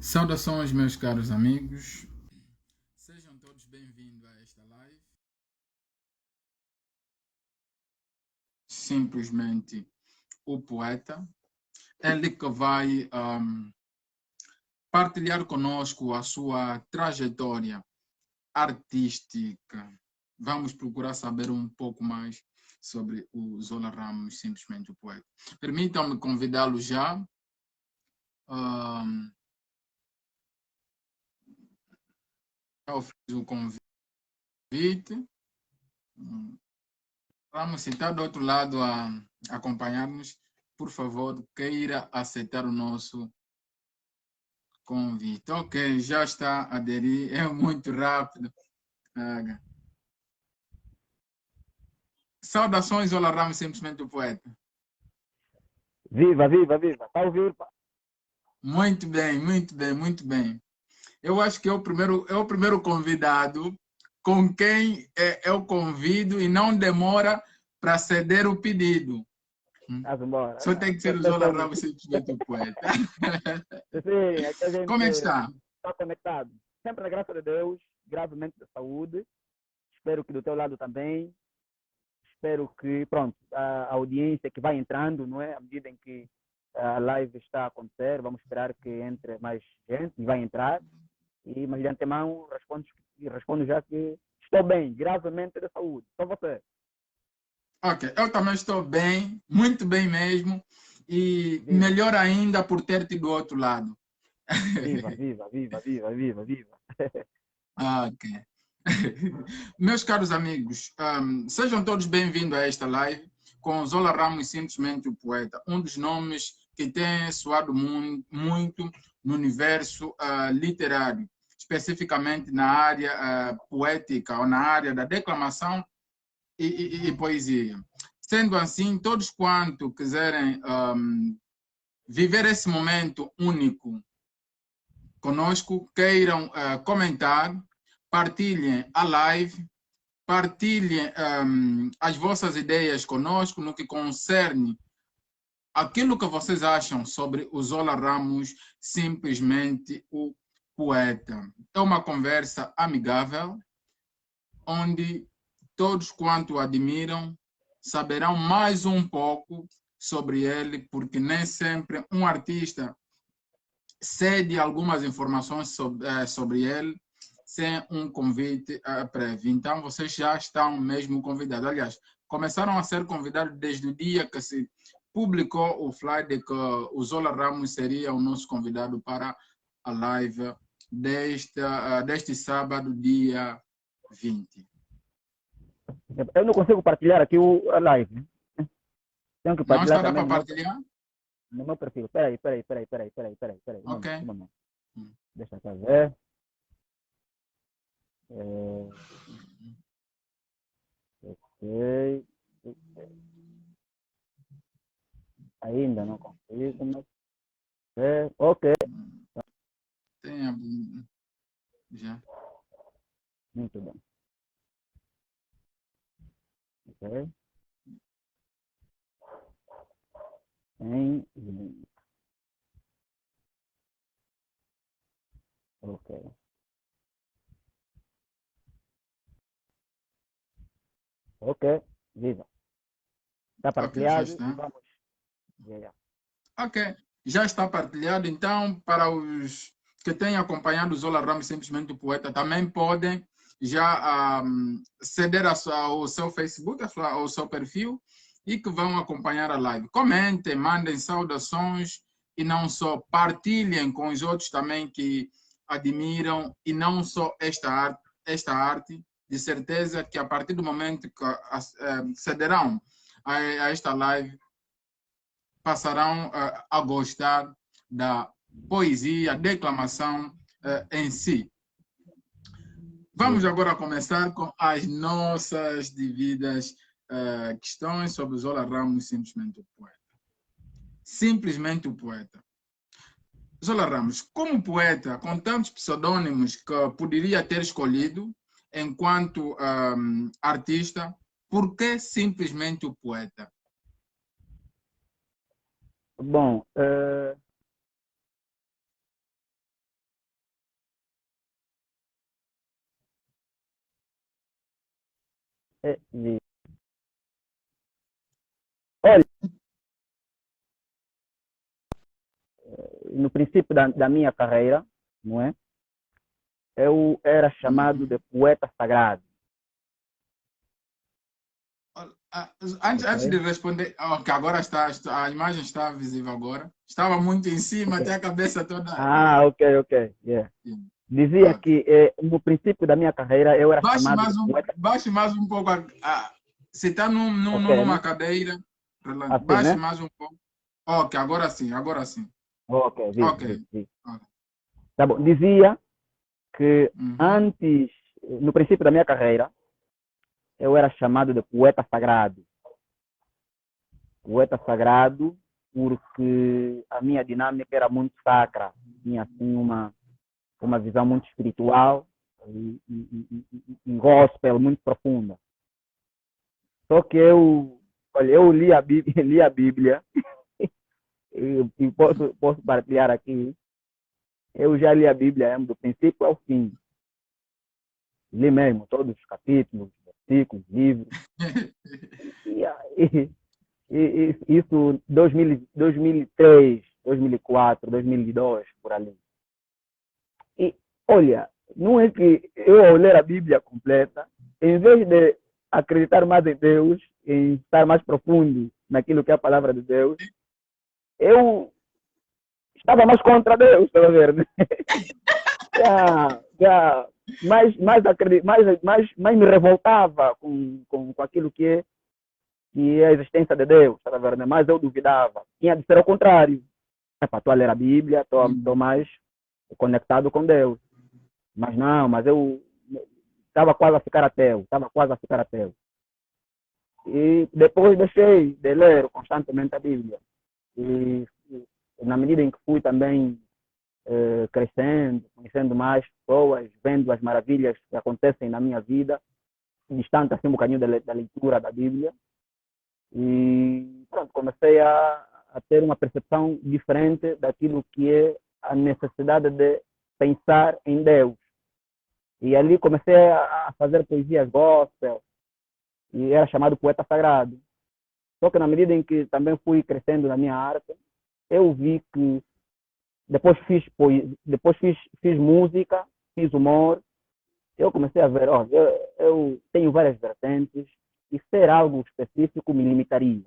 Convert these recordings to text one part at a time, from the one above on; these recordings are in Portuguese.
Saudações, meus caros amigos. Sejam todos bem-vindos a esta live. Simplesmente o poeta. Ele que vai partilhar conosco a sua trajetória artística. Vamos procurar saber um pouco mais sobre o Zola Ramos, simplesmente o poeta. Permitam-me convidá-lo já. Eu fiz o convite. Vamos sentar do outro lado a acompanhar-nos. Por favor, queira aceitar o nosso convite. Ok, já está a aderir. É muito rápido. Saudações, Olá Ramos, simplesmente o poeta. Viva, viva, viva. Está a ouvir? Muito bem, muito bem, muito bem. Eu acho que é o primeiro convidado com quem eu convido e não demora para ceder o pedido. Vamos embora. Só tem que ser o Zola Ramos, simplesmente o poeta. Sim, é que a gente Como é que está? está conectado. Sempre na graça de Deus, gravemente de saúde. Espero que do teu lado também. Espero que, pronto, a audiência que vai entrando, não é? À medida em que a live está a acontecer, vamos esperar que entre mais gente e vai entrar. Mas de antemão respondo já que estou bem, gravemente de saúde. Só você. Ok, eu também estou bem, muito bem mesmo, e Viva. melhor ainda por ter-te do outro lado. Viva, viva, viva, viva, viva, viva. Ok. Meus caros amigos, sejam todos bem-vindos a esta live com Zola Ramos, simplesmente o poeta, um dos nomes que tem soado muito no universo literário, especificamente na área poética ou na área da declamação e poesia. Sendo assim, todos quanto quiserem viver esse momento único conosco, queiram comentar, partilhem a live, partilhem as vossas ideias conosco no que concerne aquilo que vocês acham sobre o Zola Ramos, simplesmente o poeta. É uma conversa amigável, onde todos quanto o admiram saberão mais um pouco sobre ele, porque nem sempre um artista cede algumas informações sobre ele sem um convite prévio. Então, vocês já estão mesmo convidados. Aliás, começaram a ser convidados desde o dia que se publicou o flyer de que o Zola Ramos seria o nosso convidado para a live deste sábado, dia 20. Eu não consigo partilhar aqui a live. Tenho que Não partilhar está dá também para partilhar? no meu perfil. Peraí. Ok. Um momento. Deixa eu ver. Ok. Ainda não consigo, mas... Ok. Tem já. Muito bem. Ok. Ok. Ok. Viva. Está partilhado. Ok, já está. Vamos. Yeah. Ok, já está partilhado. Então, para os que têm acompanhado o Zola Ramos, simplesmente o poeta, também podem já ceder ao seu Facebook, ao seu perfil, e que vão acompanhar a live. Comentem, mandem saudações e não só, partilhem com os outros também que admiram, e não só esta arte, de certeza que a partir do momento que cederão a esta live, passarão a gostar da poesia, declamação em si. Vamos agora começar com as nossas devidas questões sobre Zola Ramos, simplesmente o poeta. Simplesmente o poeta. Zola Ramos, como poeta, com tantos pseudônimos que poderia ter escolhido enquanto artista, por que simplesmente o poeta? Bom, E, olha, no princípio da minha carreira, não é? Eu era chamado de poeta sagrado. Antes Ok? de responder, ok, agora a imagem está visível agora. Estava muito em cima, Ok. até a cabeça toda. Ok, ok. Yeah. Sim. Dizia Ok. que no princípio da minha carreira eu era chamado de poeta. Baixe mais um pouco. Se está Ok, numa né? cadeira, Assim, baixe né? mais um pouco. Ok, agora sim, agora sim. Ok, vi, Ok. vi, vi. Ok. Tá bom. Dizia que Uhum. antes, no princípio da minha carreira, eu era chamado de poeta sagrado. Poeta sagrado porque a minha dinâmica era muito sacra. Tinha assim uma visão muito espiritual e gospel muito profunda. Só que olha, eu li a Bíblia, li a Bíblia e posso partilhar aqui. Eu já li a Bíblia do princípio ao fim. Li mesmo todos os capítulos, versículos, livros. E, e, isso 2003, 2004, 2002, por ali. E, olha, não é que eu, ao ler a Bíblia completa, em vez de acreditar mais em Deus, em estar mais profundo naquilo que é a palavra de Deus, eu estava mais contra Deus, tá vendo? Já mais me revoltava com aquilo que é a existência de Deus, tá vendo? Mais eu duvidava. Tinha de ser ao contrário. Estou a ler a Bíblia, estou mais conectado com Deus. Mas não, mas eu estava quase a ficar ateu, estava quase a ficar ateu. E depois deixei de ler constantemente a Bíblia. E na medida em que fui também crescendo, conhecendo mais pessoas, vendo as maravilhas que acontecem na minha vida, distante assim um bocadinho da leitura da Bíblia, e pronto, comecei a ter uma percepção diferente daquilo que é a necessidade de pensar em Deus. E ali comecei a fazer poesias gospel, e era chamado poeta sagrado. Só que na medida em que também fui crescendo na minha arte, eu vi que depois fiz música, fiz humor, eu comecei a ver, ó, eu tenho várias vertentes e ser algo específico me limitaria.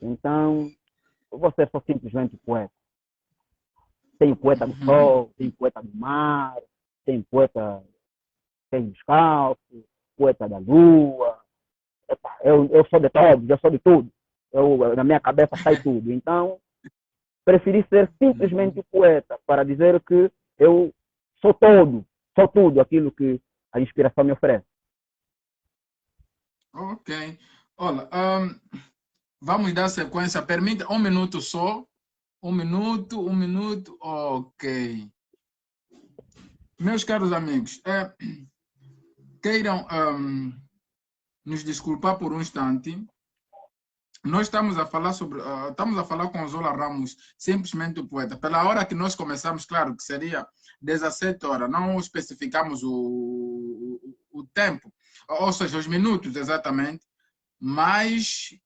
Então, eu vou ser só simplesmente poeta. Tem poeta do sol, tem poeta do mar, tem poeta sem descalço, poeta da lua. Epa, eu sou de todos, eu sou de tudo. Na minha cabeça sai tudo. Então, preferi ser simplesmente poeta para dizer que eu sou tudo aquilo que a inspiração me oferece. Ok. Olha, vamos dar sequência. Permita um minuto só. Um minuto, um minuto. Ok. Meus caros amigos, queiram nos desculpar por um instante. Nós estamos a falar estamos a falar com Zola Ramos, simplesmente o poeta. Pela hora que nós começamos, claro que seria 17 horas, não especificamos o tempo, ou seja, os minutos exatamente, mas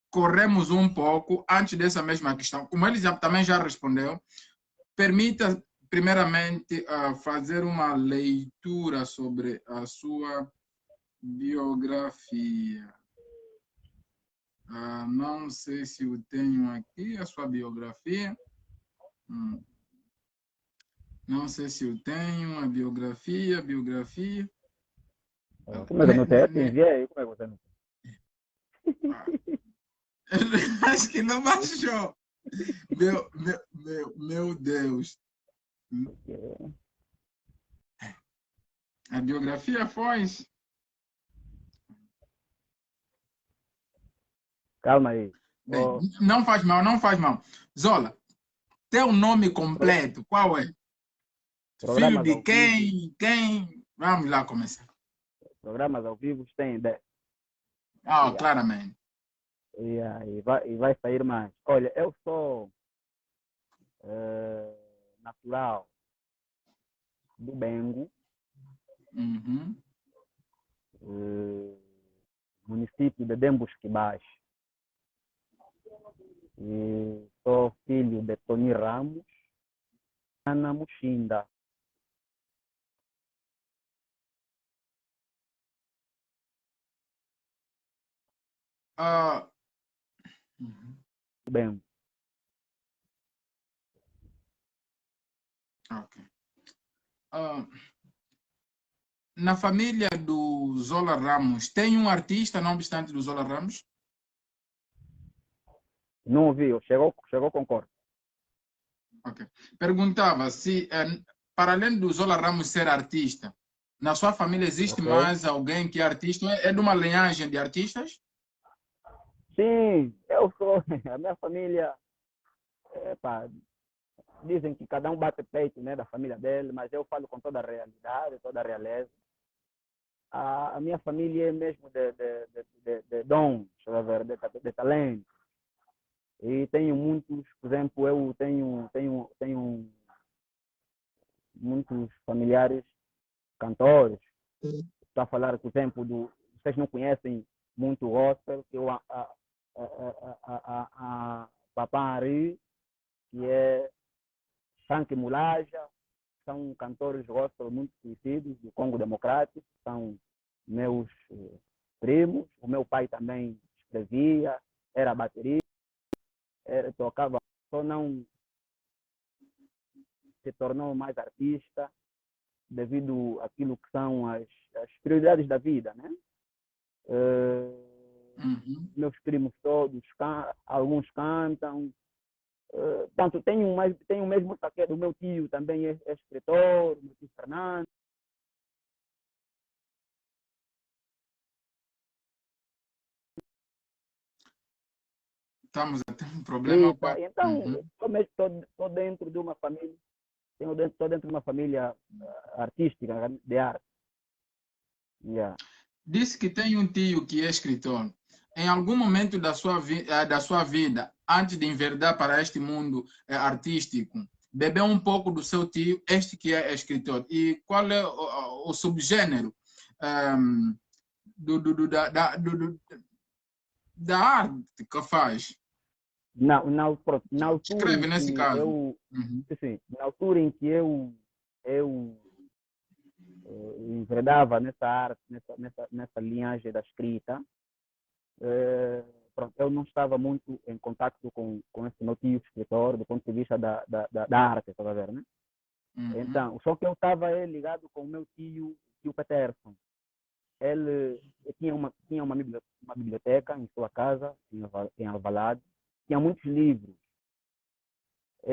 corremos um pouco antes dessa mesma questão. Como ele também já respondeu, permita primeiramente fazer uma leitura sobre a sua biografia. Não sei se eu tenho aqui a sua biografia. Não sei se eu tenho a biografia. Como é que eu não sei? Eu te enviei, como é que você não Ah, acho que não baixou. Meu Deus. tem? A biografia foi. Calma aí. Bem, não faz mal, não faz mal. Zola, teu nome completo, qual é? Filho Programas de ao vivo, quem? Quem? Vamos lá começar. programas ao vivo tem 10. Yeah. Claramente. E vai sair mais. Olha, eu sou natural do Bengo, Uhum. município de Dembusquibás. E sou filho de Tony Ramos, Ana Muxinda. Ah, Bem, ok. Ah, na família do Zola Ramos, tem um artista, não obstante do Zola Ramos? não ouviu, chegou concordo. Ok. Perguntava se, para além do Zola Ramos ser artista, na sua família existe Ok? mais alguém que é artista? É de uma linhagem de artistas? Sim, eu sou, a minha família, pá, dizem que cada um bate peito, né, da família dele, mas eu falo com toda a realidade, toda a realeza. A minha família é mesmo de dons, de talento. E tenho muitos, por exemplo, eu tenho muitos familiares cantores. Estou a falar, por exemplo, vocês não conhecem muito gospel, que a Papá Ari, que é Frank Mulaja, são cantores gospel muito conhecidos do Congo Democrático, são meus primos. O meu pai também escrevia, era baterista, tocava, só não se tornou mais artista devido àquilo que são as prioridades da vida, né? Meus primos todos, alguns cantam. Tanto tenho mesmo saqueiro, o meu tio também é escritor, o meu tio Fernando. Estamos a ter um problema com a... Então, estou dentro de uma família, estou dentro de uma família artística, de arte. Yeah. Disse que tem um tio que é escritor. Em algum momento da sua vida, antes de enverdar para este mundo artístico, bebeu um pouco do seu tio, este que é escritor. E qual é o subgênero da arte que faz? Na altura em Escreve nesse que caso. eu, assim, na altura em que eu enverdava nessa arte, nessa linhagem da escrita, pronto, eu não estava muito em contato com esse meu tio escritor do ponto de vista da arte, está a ver, né? Então, só que eu estava ligado com o meu tio Peterson. Ele tinha uma biblioteca em sua casa, em Alvalade, tinha muitos livros.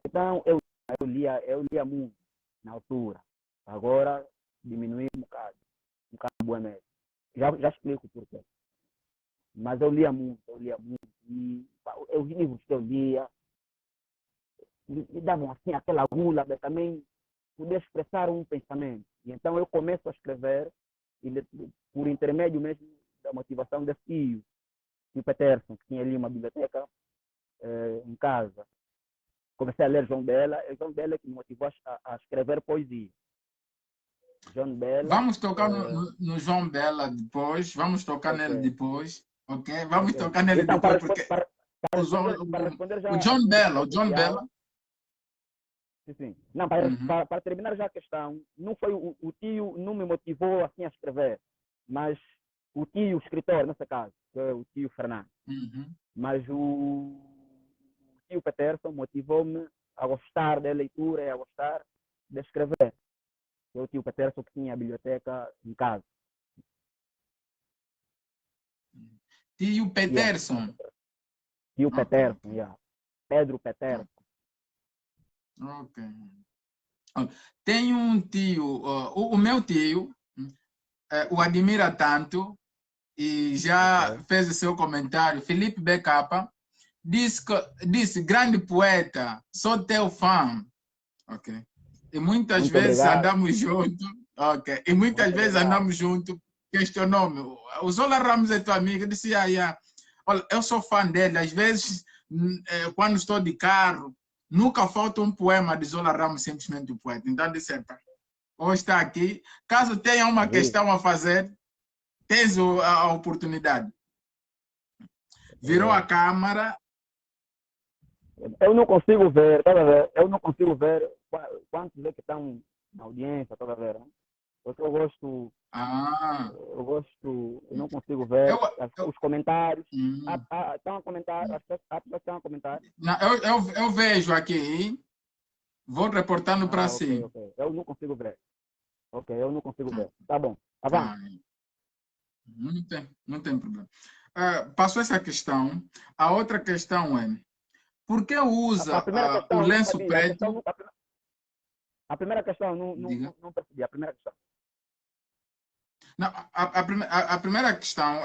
Então, eu lia muito na altura. Agora, diminuí um bocado bom mesmo. Já explico por quê. Mas eu lia muito. E os livros que eu lia me davam assim aquela gula de também poder expressar um pensamento. E então eu começo a escrever, e por intermédio mesmo da motivação desse tio Peterson, que tinha ali uma biblioteca em casa. Comecei a ler João Bela, é João Bela que me motivou a escrever poesia. João Bela. Vamos tocar no João Bela depois, vamos tocar nele depois, ok? Vamos tocar nele então, depois, porque para responder já o John Bela, sim. Não, para terminar já a questão, não foi o tio não me motivou assim a escrever, mas o tio escritor, nesse caso, que é o tio Fernando. Mas o tio Peterson motivou-me a gostar da leitura e a gostar de escrever. Que é o tio Peterson que tinha a biblioteca em casa. Tio Peterson. Tio Peterson, yeah. Pedro Peterson. Ok. Tem um tio, o meu tio, o admira tanto e já fez o seu comentário. Felipe BK disse grande poeta, sou teu fã. Ok. E muitas Muito vezes obrigado. andamos juntos. Ok. E muitas Muito vezes obrigado. andamos juntos. Questionou-me. O Zola Ramos é teu amigo? Eu disse, olha, eu sou fã dele. Às vezes, quando estou de carro, nunca falta um poema de Zola Ramos, simplesmente o poeta. Então, disse, hoje está aqui. Caso tenha uma questão a fazer, tens a oportunidade. Virou a câmara. Eu não consigo ver, tá a ver? Eu não consigo ver quantos é que estão na audiência, tá a ver? Né? Porque Ah, eu não consigo ver eu, os comentários. hum, Estão a comentar, as pessoas estão a comentar. não, eu vejo aqui, vou reportando para Ah, ok, si. ok. Eu não consigo ver. Ok, eu não consigo ver. Tá bom, avança. Ah, não tem problema. Passou essa questão. A outra questão é, por que A usa primeira o questão eu não lenço sabia. preto? A primeira questão eu Diga. não percebi. A primeira questão. Não, a primeira questão,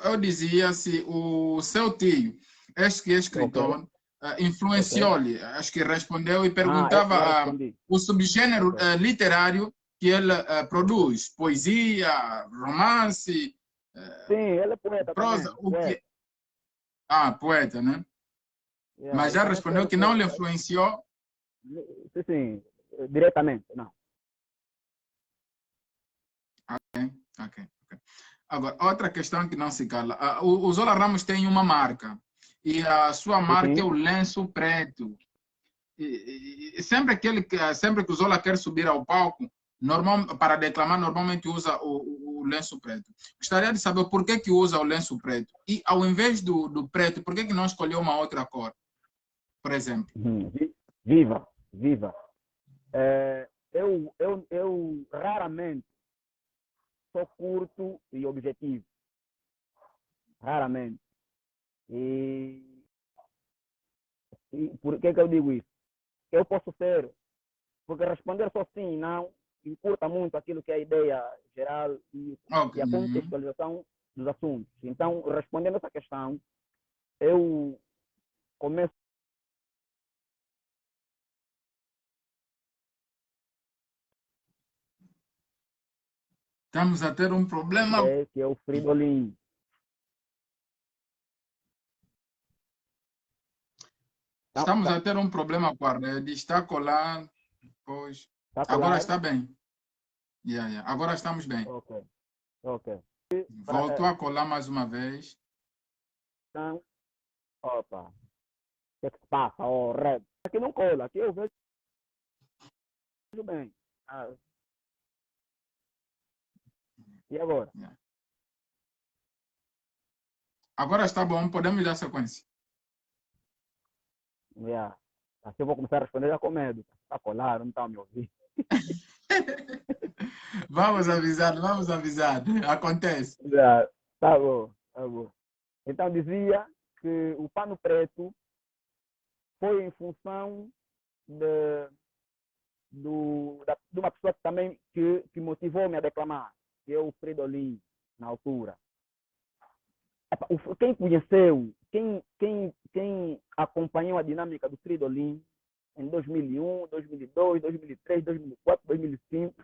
eu dizia se o seu tio, este que é Ok, escritor, ok. influenciou-lhe, acho que respondeu e Ah, perguntava eu respondi. o subgênero Ok. literário que ele Ok. produz, poesia, romance, Sim, ele é poeta prosa, também. o que... Poeta. Ah, poeta, né? Yeah, Mas eu já também respondeu escrevo que não lhe poesia. influenciou. Sim, sim. Diretamente, não. Ok, ok. Agora, outra questão que não se cala. O Zola Ramos tem uma marca e a sua Sim, marca é sim. o lenço preto. Sempre que o Zola quer subir ao palco, para declamar, normalmente usa o lenço preto. Gostaria de saber por que usa o lenço preto. E ao invés do preto, por que não escolheu uma outra cor, por exemplo? Viva, viva. Eu raramente sou curto e objetivo. Raramente. E, e por que eu digo isso? Eu posso ser, porque responder só sim e não encurta muito aquilo que é a ideia geral Ok. e a Uhum. contextualização dos assuntos. Então, respondendo essa questão, eu começo Estamos a ter um problema. que é o Fridolin. Tá, Estamos tá, a ter um problema com a rede. Está a colar. Pois. tá a Agora colar? está bem. Yeah, yeah. Agora estamos bem. Ok, ok. Para, Voltou a colar mais uma vez. então, opa, o que é que se passa? Oh, red. Aqui não cola, aqui eu vejo bem. Ah, e agora? Yeah. Agora está bom, podemos dar sequência. Yeah. Assim eu vou começar a responder já com medo. Tá a colar, não está a me ouvir. Vamos avisar, vamos avisar. Acontece. Yeah. Tá bom, tá bom. Então dizia que o pano preto foi em função de, de uma pessoa que também que motivou-me a declamar, que é o Fridolin, na altura. Quem conheceu, quem acompanhou a dinâmica do Fridolin em 2001, 2002, 2003, 2004, 2005,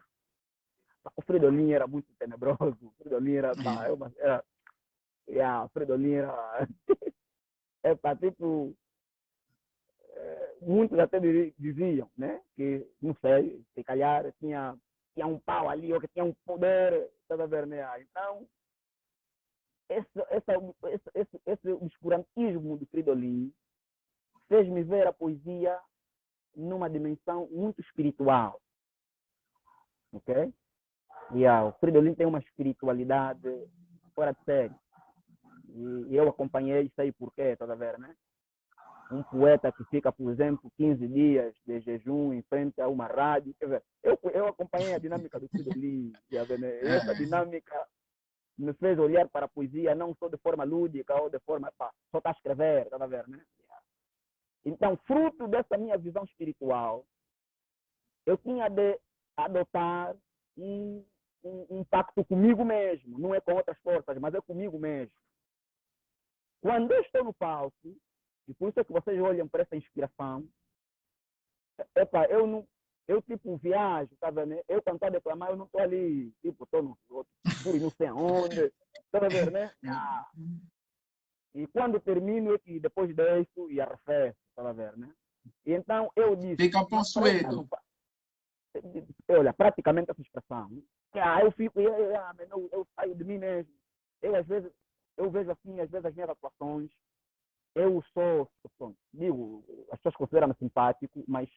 o Fridolin era muito tenebroso. O Fridolin era, Yeah. o Fridolin era, é para tipo, muitos até diziam, né, que, não sei, se calhar tinha um pau ali, ou que tinha um poder, toda a ver, né? Então, esse obscurantismo do Fridolin fez-me ver a poesia numa dimensão muito espiritual, ok? O Fridolin tem uma espiritualidade fora de série. E eu acompanhei, sei porquê, toda vez, né? Um poeta que fica, por exemplo, 15 dias de jejum em frente a uma rádio. Quer ver, eu acompanhei a dinâmica do Fridolin, né? E essa É. dinâmica me fez olhar para a poesia não só de forma lúdica ou de forma, só está a escrever, tá a ver, né? Então, fruto dessa minha visão espiritual, eu tinha de adotar um, um pacto comigo mesmo, não é com outras forças, mas é comigo mesmo. Quando eu estou no palco, e por isso é que vocês olham para essa inspiração, epa, eu não, eu tipo viajo, tá vendo? Eu quando estou a declamar, eu não estou ali, tipo, estou no, fui não sei aonde, tá vendo, né? E quando termino, é que depois deixo e arrefeço, tá vendo, né? E então eu disse, Fica para eu estar possuído. no palco, olha, praticamente essa expressão, né? Eu fico, eu saio de mim mesmo. Eu às vezes, eu vejo assim, às vezes as minhas atuações, eu sou, digo, as pessoas consideram-me simpático, mas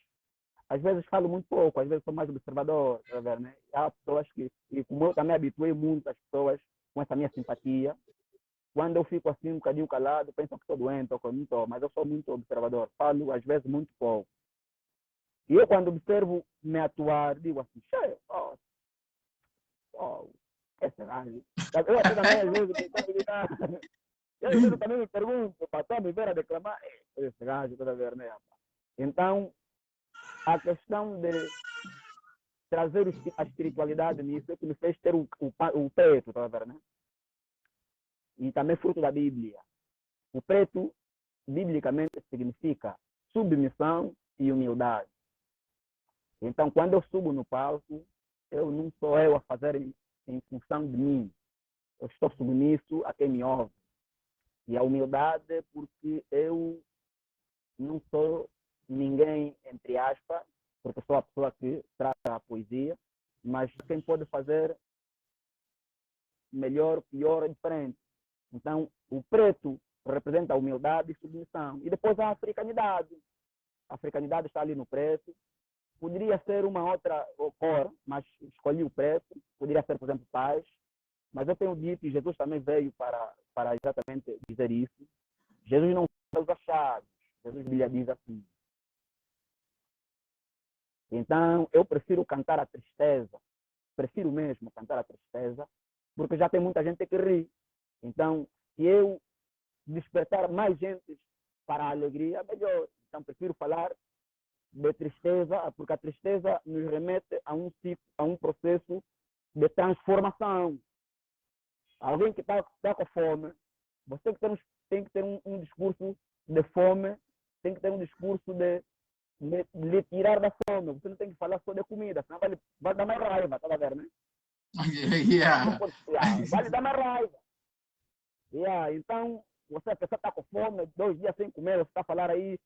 às vezes falo muito pouco, às vezes sou mais observador, tá vendo, né? Há pessoas que, e como eu também habituei muito as pessoas com essa minha simpatia, quando eu fico assim um bocadinho calado, pensam que estou doente ou que eu não estou, mas eu sou muito observador, falo às vezes muito pouco. E eu quando observo me atuar, digo assim, cheio, esse gajo. Eu até também às vezes, eu às vezes também me pergunto, para estar me ver a declamar, esse gajo, toda vez, né? Então, a questão de trazer a espiritualidade nisso é que me fez ter o preto, tá vendo, né? E também fruto da Bíblia. O preto, biblicamente, significa submissão e humildade. Então, quando eu subo no palco, eu não sou eu a fazer em função de mim. Eu estou submisso a quem me ouve. E a humildade é porque eu não sou ninguém, entre aspas, porque sou a pessoa que trata a poesia, mas quem pode fazer melhor, pior, é diferente. Então, o preto representa a humildade e submissão. E depois a africanidade. A africanidade está ali no preto. Poderia ser uma outra cor, mas escolhi o preto. Poderia ser, por exemplo, paz. Mas eu tenho dito, e Jesus também veio para exatamente dizer isso. Jesus não usa os achados. Jesus lhe diz assim. Então, eu prefiro cantar a tristeza. Prefiro mesmo cantar a tristeza, porque já tem muita gente que ri. Então, se eu despertar mais gente para a alegria, melhor. Então, prefiro falar de tristeza, porque a tristeza nos remete a um processo de transformação. Alguém que está com fome, você tem que ter um discurso de fome, tem que ter um discurso de lhe tirar da fome. Você não tem que falar só de comida, senão vai dar mais raiva, tá vendo, né? Yeah. Não pode espiar, vai lhe dar mais raiva. Então, você, a pessoa está com fome, 2 dias sem comer, você está a falar aí,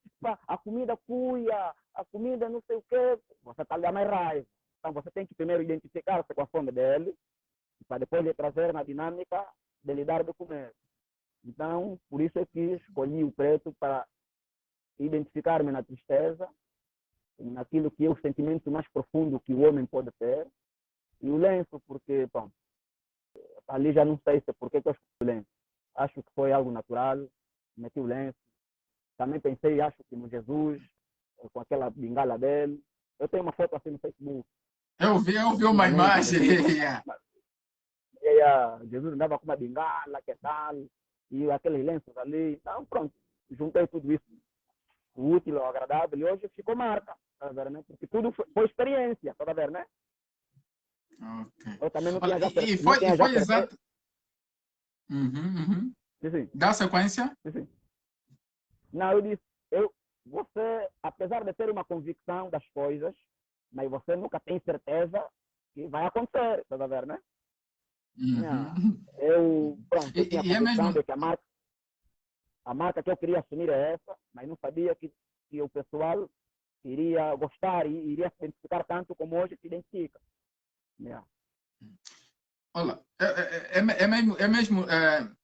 a comida cuia, a comida não sei o quê, você está a lhe dar mais raiva. Então, você tem que primeiro identificar-se com a fome dele, para depois lhe trazer na dinâmica de lhe dar de comer. Então, por isso é que escolhi o preto para identificar-me na tristeza, naquilo que é o sentimento mais profundo que o homem pode ter, e o lenço, porque, bom, ali já não sei se porque que eu escolhi o lenço. Acho que foi algo natural, meti o lenço. Também pensei, acho que no Jesus, com aquela bengala dele. Eu tenho uma foto assim no Facebook. Eu vi uma imagem. Jesus andava com uma bengala, que tal, e aqueles lenços ali. Então, pronto, juntei tudo isso, o útil, o agradável, e hoje ficou marca, tá vendo, né? Porque tudo foi experiência, tá vendo, né? Okay. Eu também não tinha já E foi exato. Uhum. Sim. Dá sequência? Sim. Não, eu disse, você, apesar de ter uma convicção das coisas, mas você nunca tem certeza que vai acontecer, tá vendo, né? Eu tinha a convicção de que a marca que eu queria assumir é essa, mas não sabia que o pessoal iria gostar e iria se identificar tanto como hoje se identifica. Olha, é mesmo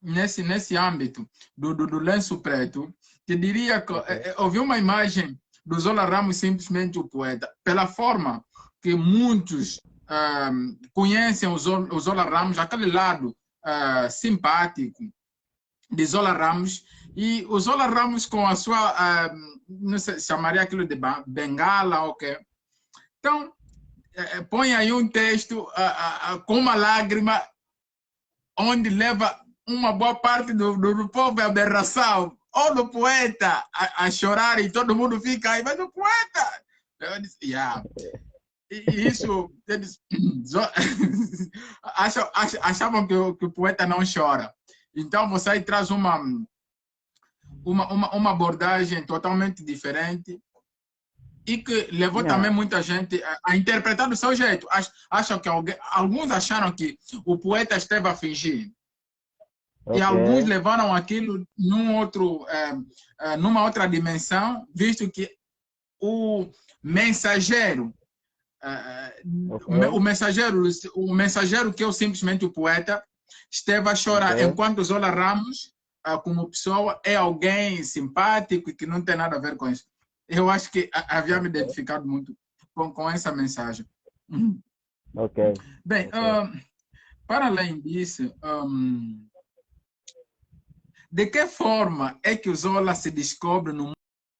nesse âmbito do lenço preto, que diria que eu vi uma imagem do Zola Ramos, simplesmente o poeta, pela forma que muitos conhecem o Zola Ramos, aquele lado simpático de Zola Ramos, e o Zola Ramos com a sua, não sei, chamaria aquilo de bengala, ok? Então, põe aí um texto com uma lágrima, onde leva uma boa parte do povo à aberração, ou do poeta a chorar, e todo mundo fica aí, mas o poeta... Eu disse, E isso, eles achavam que o poeta não chora. Então, você aí traz uma abordagem totalmente diferente, e que levou também muita gente a interpretar do seu jeito. Acham que alguns acharam que o poeta esteve a fingir. E alguns levaram aquilo numa outra dimensão, visto que o mensageiro, o mensageiro que é simplesmente o poeta, esteve a chorar enquanto Zola Ramos como pessoa é alguém simpático e que não tem nada a ver com isso. Eu acho que havia me identificado muito com essa mensagem. Ok. Bem, para além disso, de que forma é que o Zola se descobre no mundo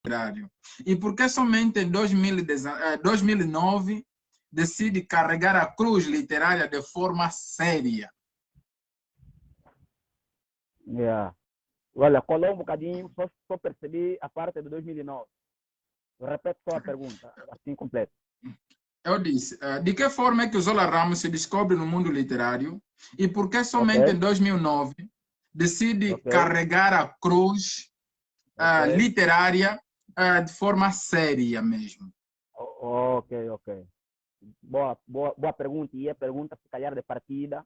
literário? E por que somente em 2009 decide carregar a cruz literária de forma séria? Yeah. Olha, colou um bocadinho, só percebi a parte de 2009. Repete só a pergunta, assim completa. Eu disse, de que forma é que o Zola Ramos se descobre no mundo literário e por que somente Ok, em 2009 decide ok, carregar a cruz ok. literária de forma séria mesmo? Ok, ok. Boa pergunta. E é pergunta, se calhar, de partida,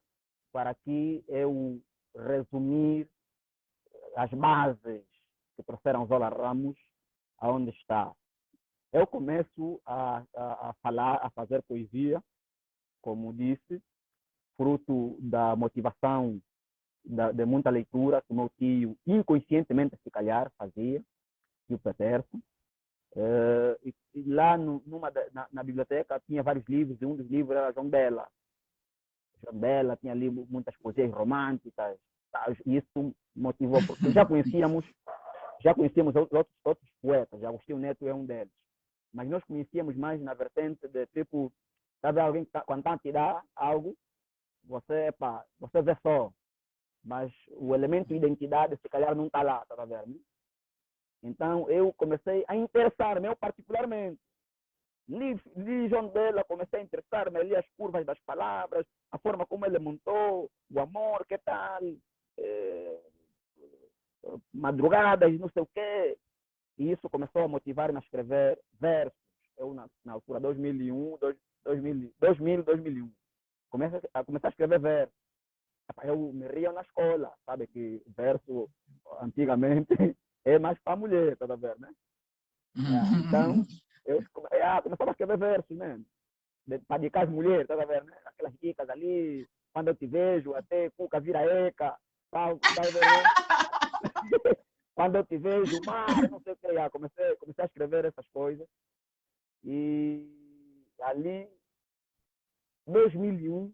para que eu resumir as bases que trouxeram Zola Ramos aonde está. Eu começo a falar, a fazer poesia, como disse, fruto da motivação de muita leitura que o meu tio, inconscientemente, se calhar, fazia, e o Peterson. E lá na biblioteca tinha vários livros, e um dos livros era João Bela. João Bela tinha lido muitas poesias românticas, e isso motivou, porque já conhecíamos outros poetas, Agostinho Neto é um deles, mas nós conhecíamos mais na vertente de tipo, sabe, alguém que quando está a tirar algo, você vê só, mas o elemento de identidade se calhar não está lá, tá vendo? Né? Então eu comecei a interessar-me, eu particularmente. Li João Bela, comecei a interessar-me, li as curvas das palavras, a forma como ele montou, o amor, que tal, eh, madrugadas, não sei o quê. E isso começou a motivar-me a escrever versos. Eu, na altura, 2001, 2001, comecei a escrever versos. Eu me ria na escola, sabe que verso, antigamente, é mais para a mulher, tá vendo, né? Então, eu começava a escrever versos, né? Para dedicar as mulheres, tá vendo, né? Aquelas dicas ali, quando eu te vejo, até cuca vira eca, tal, tá vendo, né? Quando eu te vejo, mar, não sei o que, comecei a escrever essas coisas. E ali, 2001,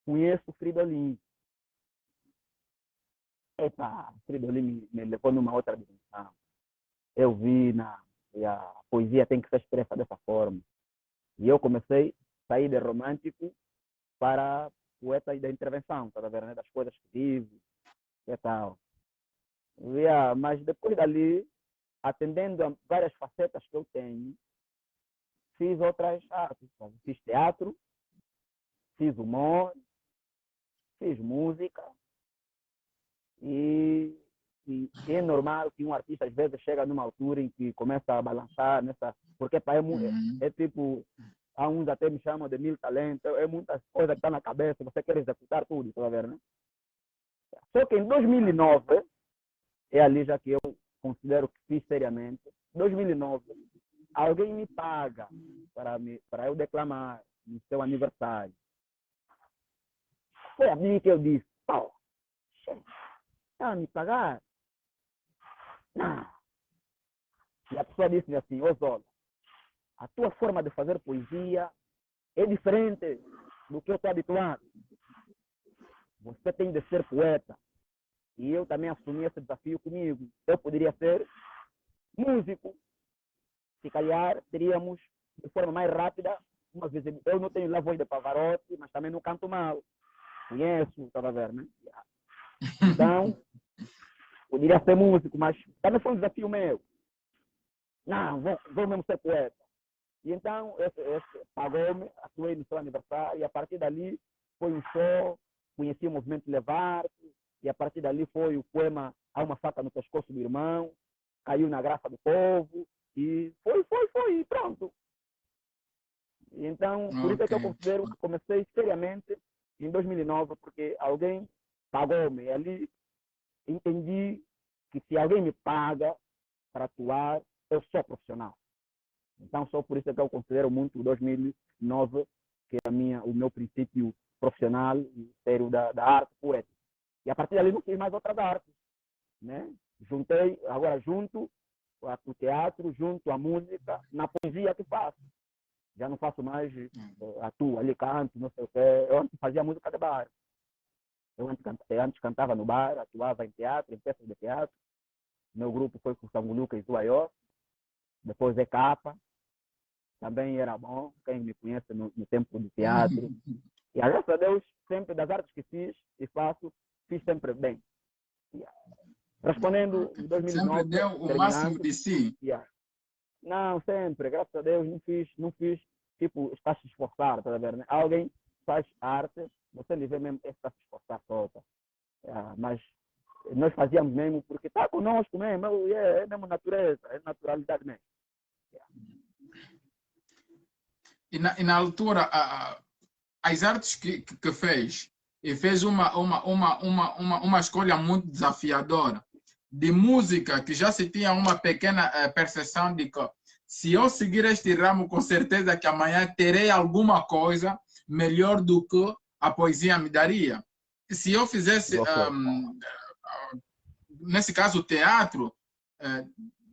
conheço o Fridolin. Epa, o Fridolin me levou numa outra dimensão. Eu vi e a poesia tem que ser expressa dessa forma. E eu comecei a sair de romântico para poeta da intervenção, tá vendo, né? Das coisas que tive e tal. Mas depois dali, atendendo a várias facetas que eu tenho, fiz outras artes. Fiz teatro, fiz humor, fiz música e, e é normal que um artista às vezes chega numa altura em que começa a balançar nessa, porque é tipo, há uns até me chamam de mil talentos, é muitas coisas que estão na cabeça, você quer executar tudo, tá vendo, né? Só que em 2009, é ali já que eu considero que fiz seriamente, 2009, alguém me paga para eu declamar no seu aniversário. Foi a mim que eu disse, oh, está a me pagar? Não. E a pessoa disse assim, ô Zola, a tua forma de fazer poesia é diferente do que eu estou habituado. Você tem de ser poeta. E eu também assumi esse desafio comigo. Eu poderia ser músico. Se calhar teríamos, de forma mais rápida, uma visibilidade. Eu não tenho lá voz de Pavarotti, mas também não canto mal. Conheço, estava a ver, né? Então, poderia ser músico, mas também foi um desafio meu. Não, vou mesmo ser poeta. E então, esse pagou-me, atuei no seu aniversário, e a partir dali foi um show, conheci o movimento Levarte, e a partir dali foi o poema Há uma faca no pescoço do irmão, caiu na graça do povo, e foi, e pronto. E então, por isso é que eu considero que comecei seriamente em 2009, porque alguém pagou-me. E ali entendi que se alguém me paga para atuar, eu sou profissional. Então, só por isso é que eu considero muito 2009, que é o meu princípio profissional e sério da arte poética. E a partir dali não fiz mais outras artes. né? Juntei, agora junto o teatro, junto a música, na poesia que faço. Já não faço mais atuo ali, canto, não sei o quê. Eu antes fazia música de bar. Eu antes cantava no bar, atuava em teatro, em peças de teatro. Meu grupo foi com o Sanguluca e Zuaió. Depois é Capa. Também era bom. Quem me conhece no tempo do teatro. E graças a Deus, sempre das artes que fiz e faço, fiz sempre bem. Yeah. Respondendo, em Sempre 2009, deu o máximo terminando. de si. Yeah. Não, sempre, graças a Deus, não fiz, tipo, está se esforçar, tá vendo? Alguém faz arte, você lhe vê mesmo, está se esforçar toda. Mas nós fazíamos mesmo porque está conosco mesmo, é mesmo natureza, é naturalidade mesmo. E na altura, as artes que fez, e fez uma escolha muito desafiadora de música, que já se tinha uma pequena percepção de que se eu seguir este ramo, com certeza que amanhã terei alguma coisa melhor do que a poesia me daria. Se eu fizesse, nesse caso, teatro,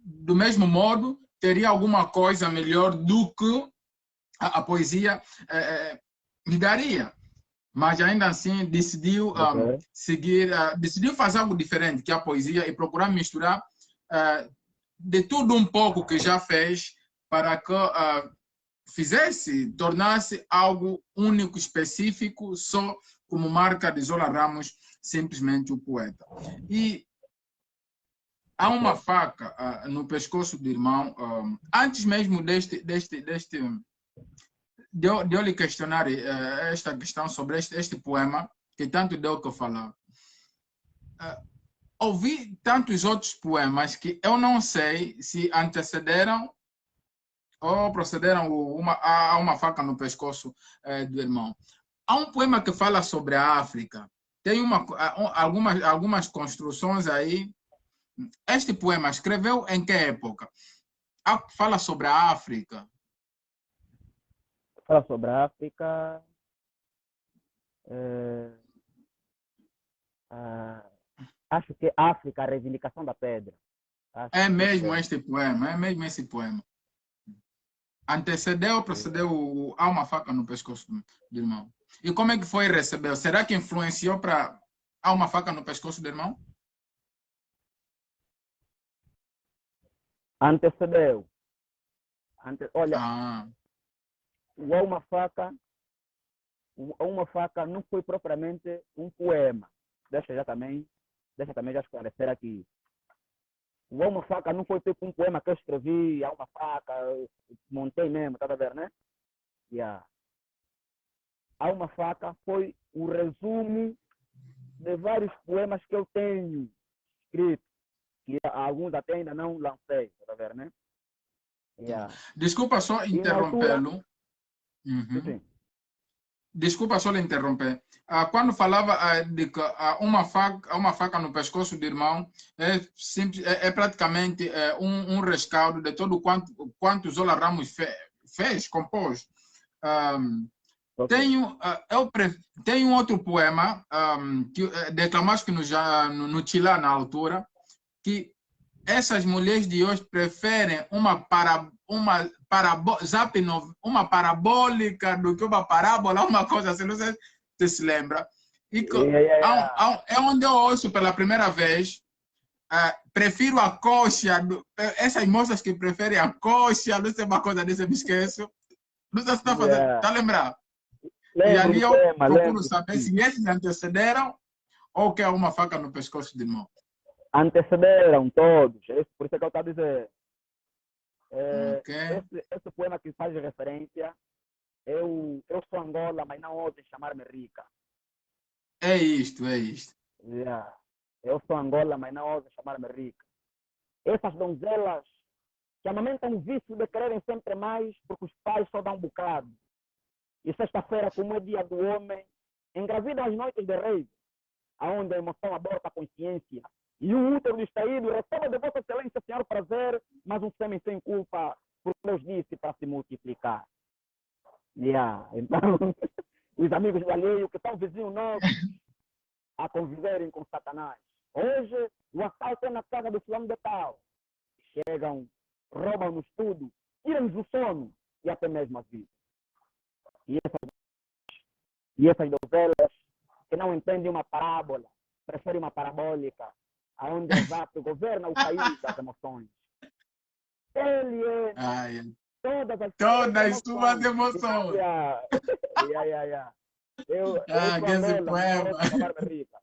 do mesmo modo, teria alguma coisa melhor do que a poesia me daria. Mas ainda assim decidiu seguir, decidiu fazer algo diferente que a poesia e procurar misturar de tudo um pouco que já fez para que tornasse algo único, específico, só como marca de Zola Ramos, simplesmente o poeta. E há uma faca no pescoço do irmão, antes mesmo de eu lhe questionar esta questão sobre este poema, que tanto deu que falar. Ouvi tantos outros poemas que eu não sei se antecederam ou procederam a uma faca no pescoço do irmão. Há um poema que fala sobre a África. Tem algumas construções aí. Este poema escreveu em que época? Fala sobre a África. Fala sobre a África. Acho que África, a reivindicação da pedra. É mesmo este poema, é mesmo esse poema. Antecedeu ou procedeu a uma faca no pescoço do irmão? E como é que foi receber? Será que influenciou para a uma faca no pescoço do irmão? Antecedeu. Olha, uma faca não foi propriamente um poema. Deixa também já esclarecer aqui. Uma faca não foi tipo um poema que eu escrevi, a uma faca, montei mesmo, tá a ver, né? A uma faca foi o resumo de vários poemas que eu tenho escrito, que alguns até ainda não lancei, tá a ver, né? Desculpa só interrompê-lo. Sim. Desculpa só lhe interromper. Quando falava de que uma faca no pescoço do irmão é praticamente um rescaldo de todo quanto Zola Ramos fez, compôs. Tenho outro poema que declamaste no Chile na altura, que essas mulheres de hoje preferem uma parabólica do que uma parábola, uma coisa assim, não sei se você se lembra. E é onde eu ouço pela primeira vez, prefiro a coxa, essas moças que preferem a coxa, não sei uma coisa dessa, me esqueço. Não sei se está fazendo, está a lembrar? E ali eu procuro saber se esses antecederam ou que é uma faca no pescoço de irmão. Antecederam todos, por isso é que eu estou a dizer. Esse poema que faz referência, eu sou Angola, mas não ousem chamar-me rica. É isto. Eu sou Angola, mas não ousem chamar-me rica. Essas donzelas que amamentam o vício de quererem sempre mais, porque os pais só dão um bocado. E sexta-feira, como é dia do homem, engravidam as noites de reis, aonde a emoção aborta a consciência. E o útero distraído recebe de Vossa Excelência, Senhor, prazer, mas um sêmen sem culpa, por Deus disse, para se multiplicar. Então, os amigos do alheio que estão vizinhos nossos a conviverem com Satanás, Hoje, o assalto é na casa do fulano de tal. Chegam, roubam-nos tudo, tiram-nos o sono e até mesmo a vida. E essas novelas que não entendem uma parábola, preferem uma parabólica, onde a exato governa o país das emoções. Ele é Todas as as suas emoções. emoções. Eu sou Que esse Angola, mas poema. posso acabar-me rica.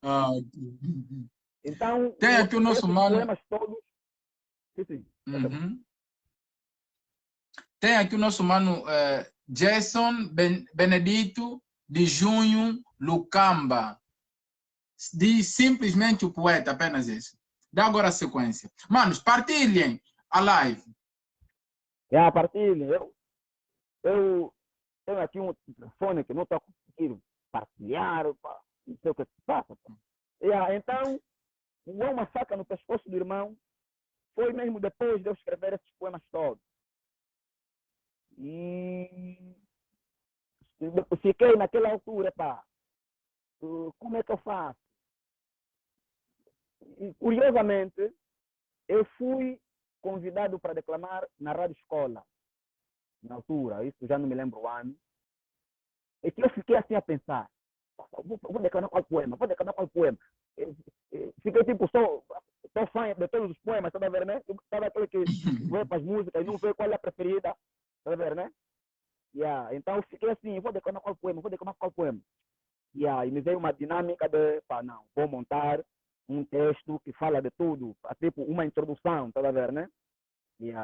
Ok. Então, Tem aqui o nosso esses mano. poemas todos. Sim. Uhum. Tem aqui o nosso mano Jason Benedito de Junho Lucamba. Diz simplesmente o poeta, apenas isso. Dá agora a sequência. Manos, partilhem a live. Partilhem. Eu tenho aqui um telefone que não estou conseguindo partilhar, não sei o que se passa. Então, uma faca no pescoço do irmão foi mesmo depois de eu escrever esses poemas todos. E fiquei naquela altura, como é que eu faço? E, curiosamente, eu fui convidado para declamar na Rádio Escola, na altura, isso já não me lembro o ano, e que eu fiquei assim a pensar, vou declamar qual poema, Fiquei tipo, sou fã de todos os poemas, tá a ver, né? Sabe aquele que vê para as músicas e não vê qual é a preferida, tá a ver, né? Então eu fiquei assim, vou declamar qual poema. E me veio uma dinâmica de, não, vou montar um texto que fala de tudo, tipo uma introdução, tá a ver, né?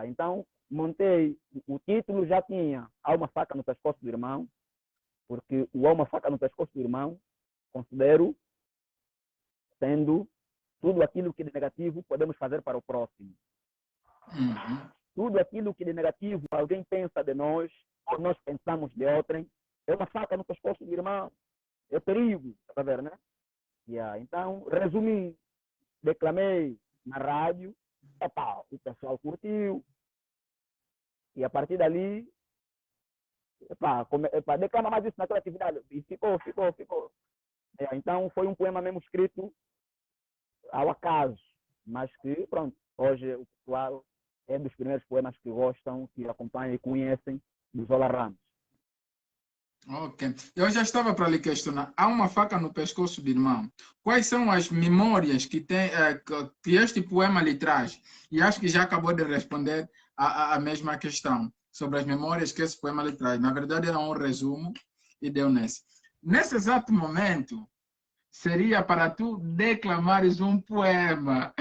Então montei, o título já tinha Há uma faca no pescoço do irmão, porque o Há uma faca no pescoço do irmão considero sendo tudo aquilo que de negativo podemos fazer para o próximo. Uhum. Tudo aquilo que de negativo alguém pensa de nós, ou nós pensamos de outrem, é uma faca no pescoço do irmão, é perigo, tá ver, né? Então, resumi, declamei na rádio, o pessoal curtiu, e a partir dali, declama mais isso naquela atividade, e ficou. Então, foi um poema mesmo escrito ao acaso, mas que, pronto, hoje o pessoal é dos primeiros poemas que gostam, que acompanham e conhecem do Zola Ramos. Ok. Eu já estava para lhe questionar. Há uma faca no pescoço do irmão. Quais são as memórias que este poema lhe traz? E acho que já acabou de responder a mesma questão sobre as memórias que esse poema lhe traz. Na verdade, era um resumo e deu nesse. Nesse exato momento, seria para tu declamares um poema.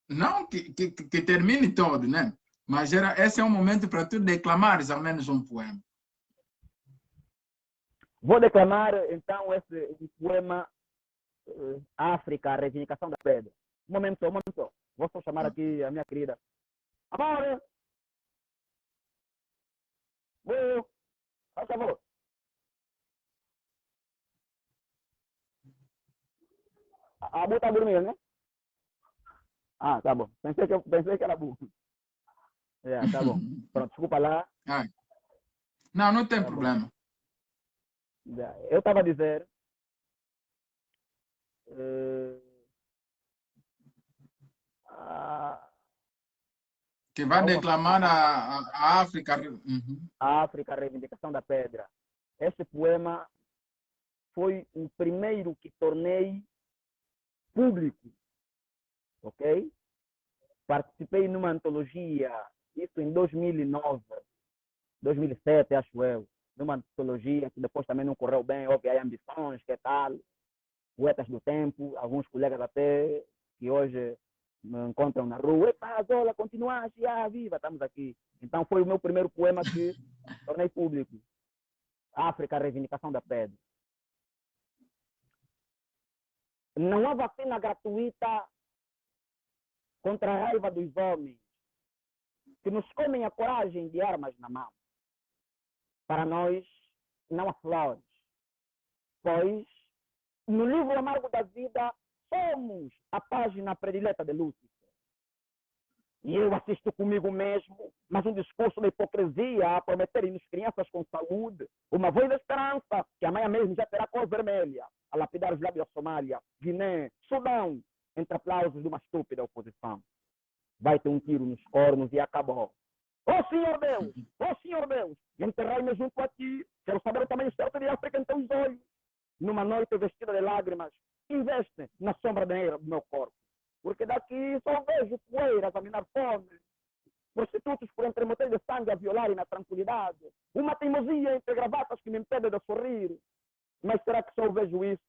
Não que termine todo, né? Mas esse é um momento para tu declamares ao menos um poema. Vou declamar, então, esse poema África, a Reivindicação da Pedra. Um momento só. Vou só chamar aqui a minha querida. Amor! Por favor. A Bu está dormindo, né? Tá bom. Pensei que era Bu. Tá bom. Pronto, desculpa lá. Não tem problema. Eu estava a dizer que vai declamar a África. Uhum. A África, a Reivindicação da Pedra. Esse poema foi o primeiro que tornei público, ok? Participei numa antologia, isso em 2009, 2007, acho eu, numa antologia que depois também não correu bem, houve aí ambições, que tal, poetas do tempo, alguns colegas até, que hoje me encontram na rua, epa, Zola, continuaste, viva, estamos aqui. Então foi o meu primeiro poema que tornei público. África, a Reivindicação da Pedra. Não há vacina gratuita contra a raiva dos homens que nos comem a coragem de armas na mão. Para nós, não há flores, pois no livro amargo da vida somos a página predileta de Lúcifer. E eu assisto comigo mesmo, mas um discurso de hipocrisia a prometerem-nos crianças com saúde, uma voz da esperança, que amanhã mesmo já terá cor vermelha, a lapidar os lábios da Somália, Guiné, Sudão, entre aplausos de uma estúpida oposição. Vai ter um tiro nos cornos e acabou. Oh Senhor Deus, enterrai-me junto a ti, quero saber o tamanho certo de África em teus olhos. Numa noite vestida de lágrimas, investe na sombra negra do meu corpo. Porque daqui só vejo poeiras a minar fome, prostitutos por entre motéis de sangue a violarem na tranquilidade, uma teimosia entre gravatas que me impede de sorrir. Mas será que só eu vejo isso?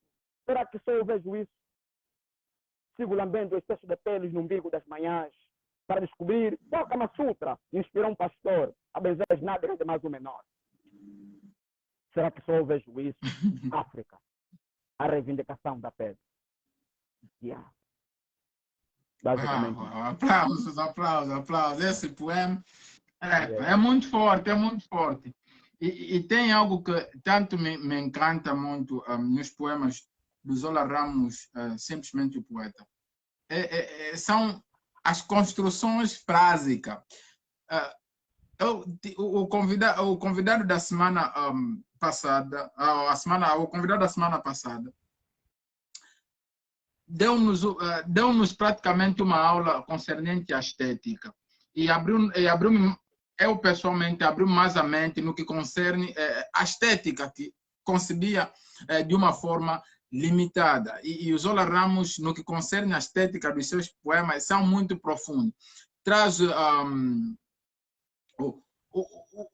Será que só eu vejo isso? Sigo lambendo o excesso de peles no umbigo das manhãs para descobrir qual Kama Sutra inspirou um pastor a benzer as nádegas de mais um menor. Será que só eu vejo isso? África, a reivindicação da pedra. Yeah. Basicamente. Aplausos, aplausos, aplausos. Esse poema é muito forte, é muito forte. E tem algo que tanto me encanta muito nos poemas do Zola Ramos, simplesmente o poeta. São as construções frásicas. O convidado da semana passada, o convidado da semana passada, deu-nos praticamente uma aula concernente à estética e eu pessoalmente abri mais a mente no que concerne a estética que concebia de uma forma limitada e o Zola Ramos no que concerne a estética dos seus poemas são muito profundos, traz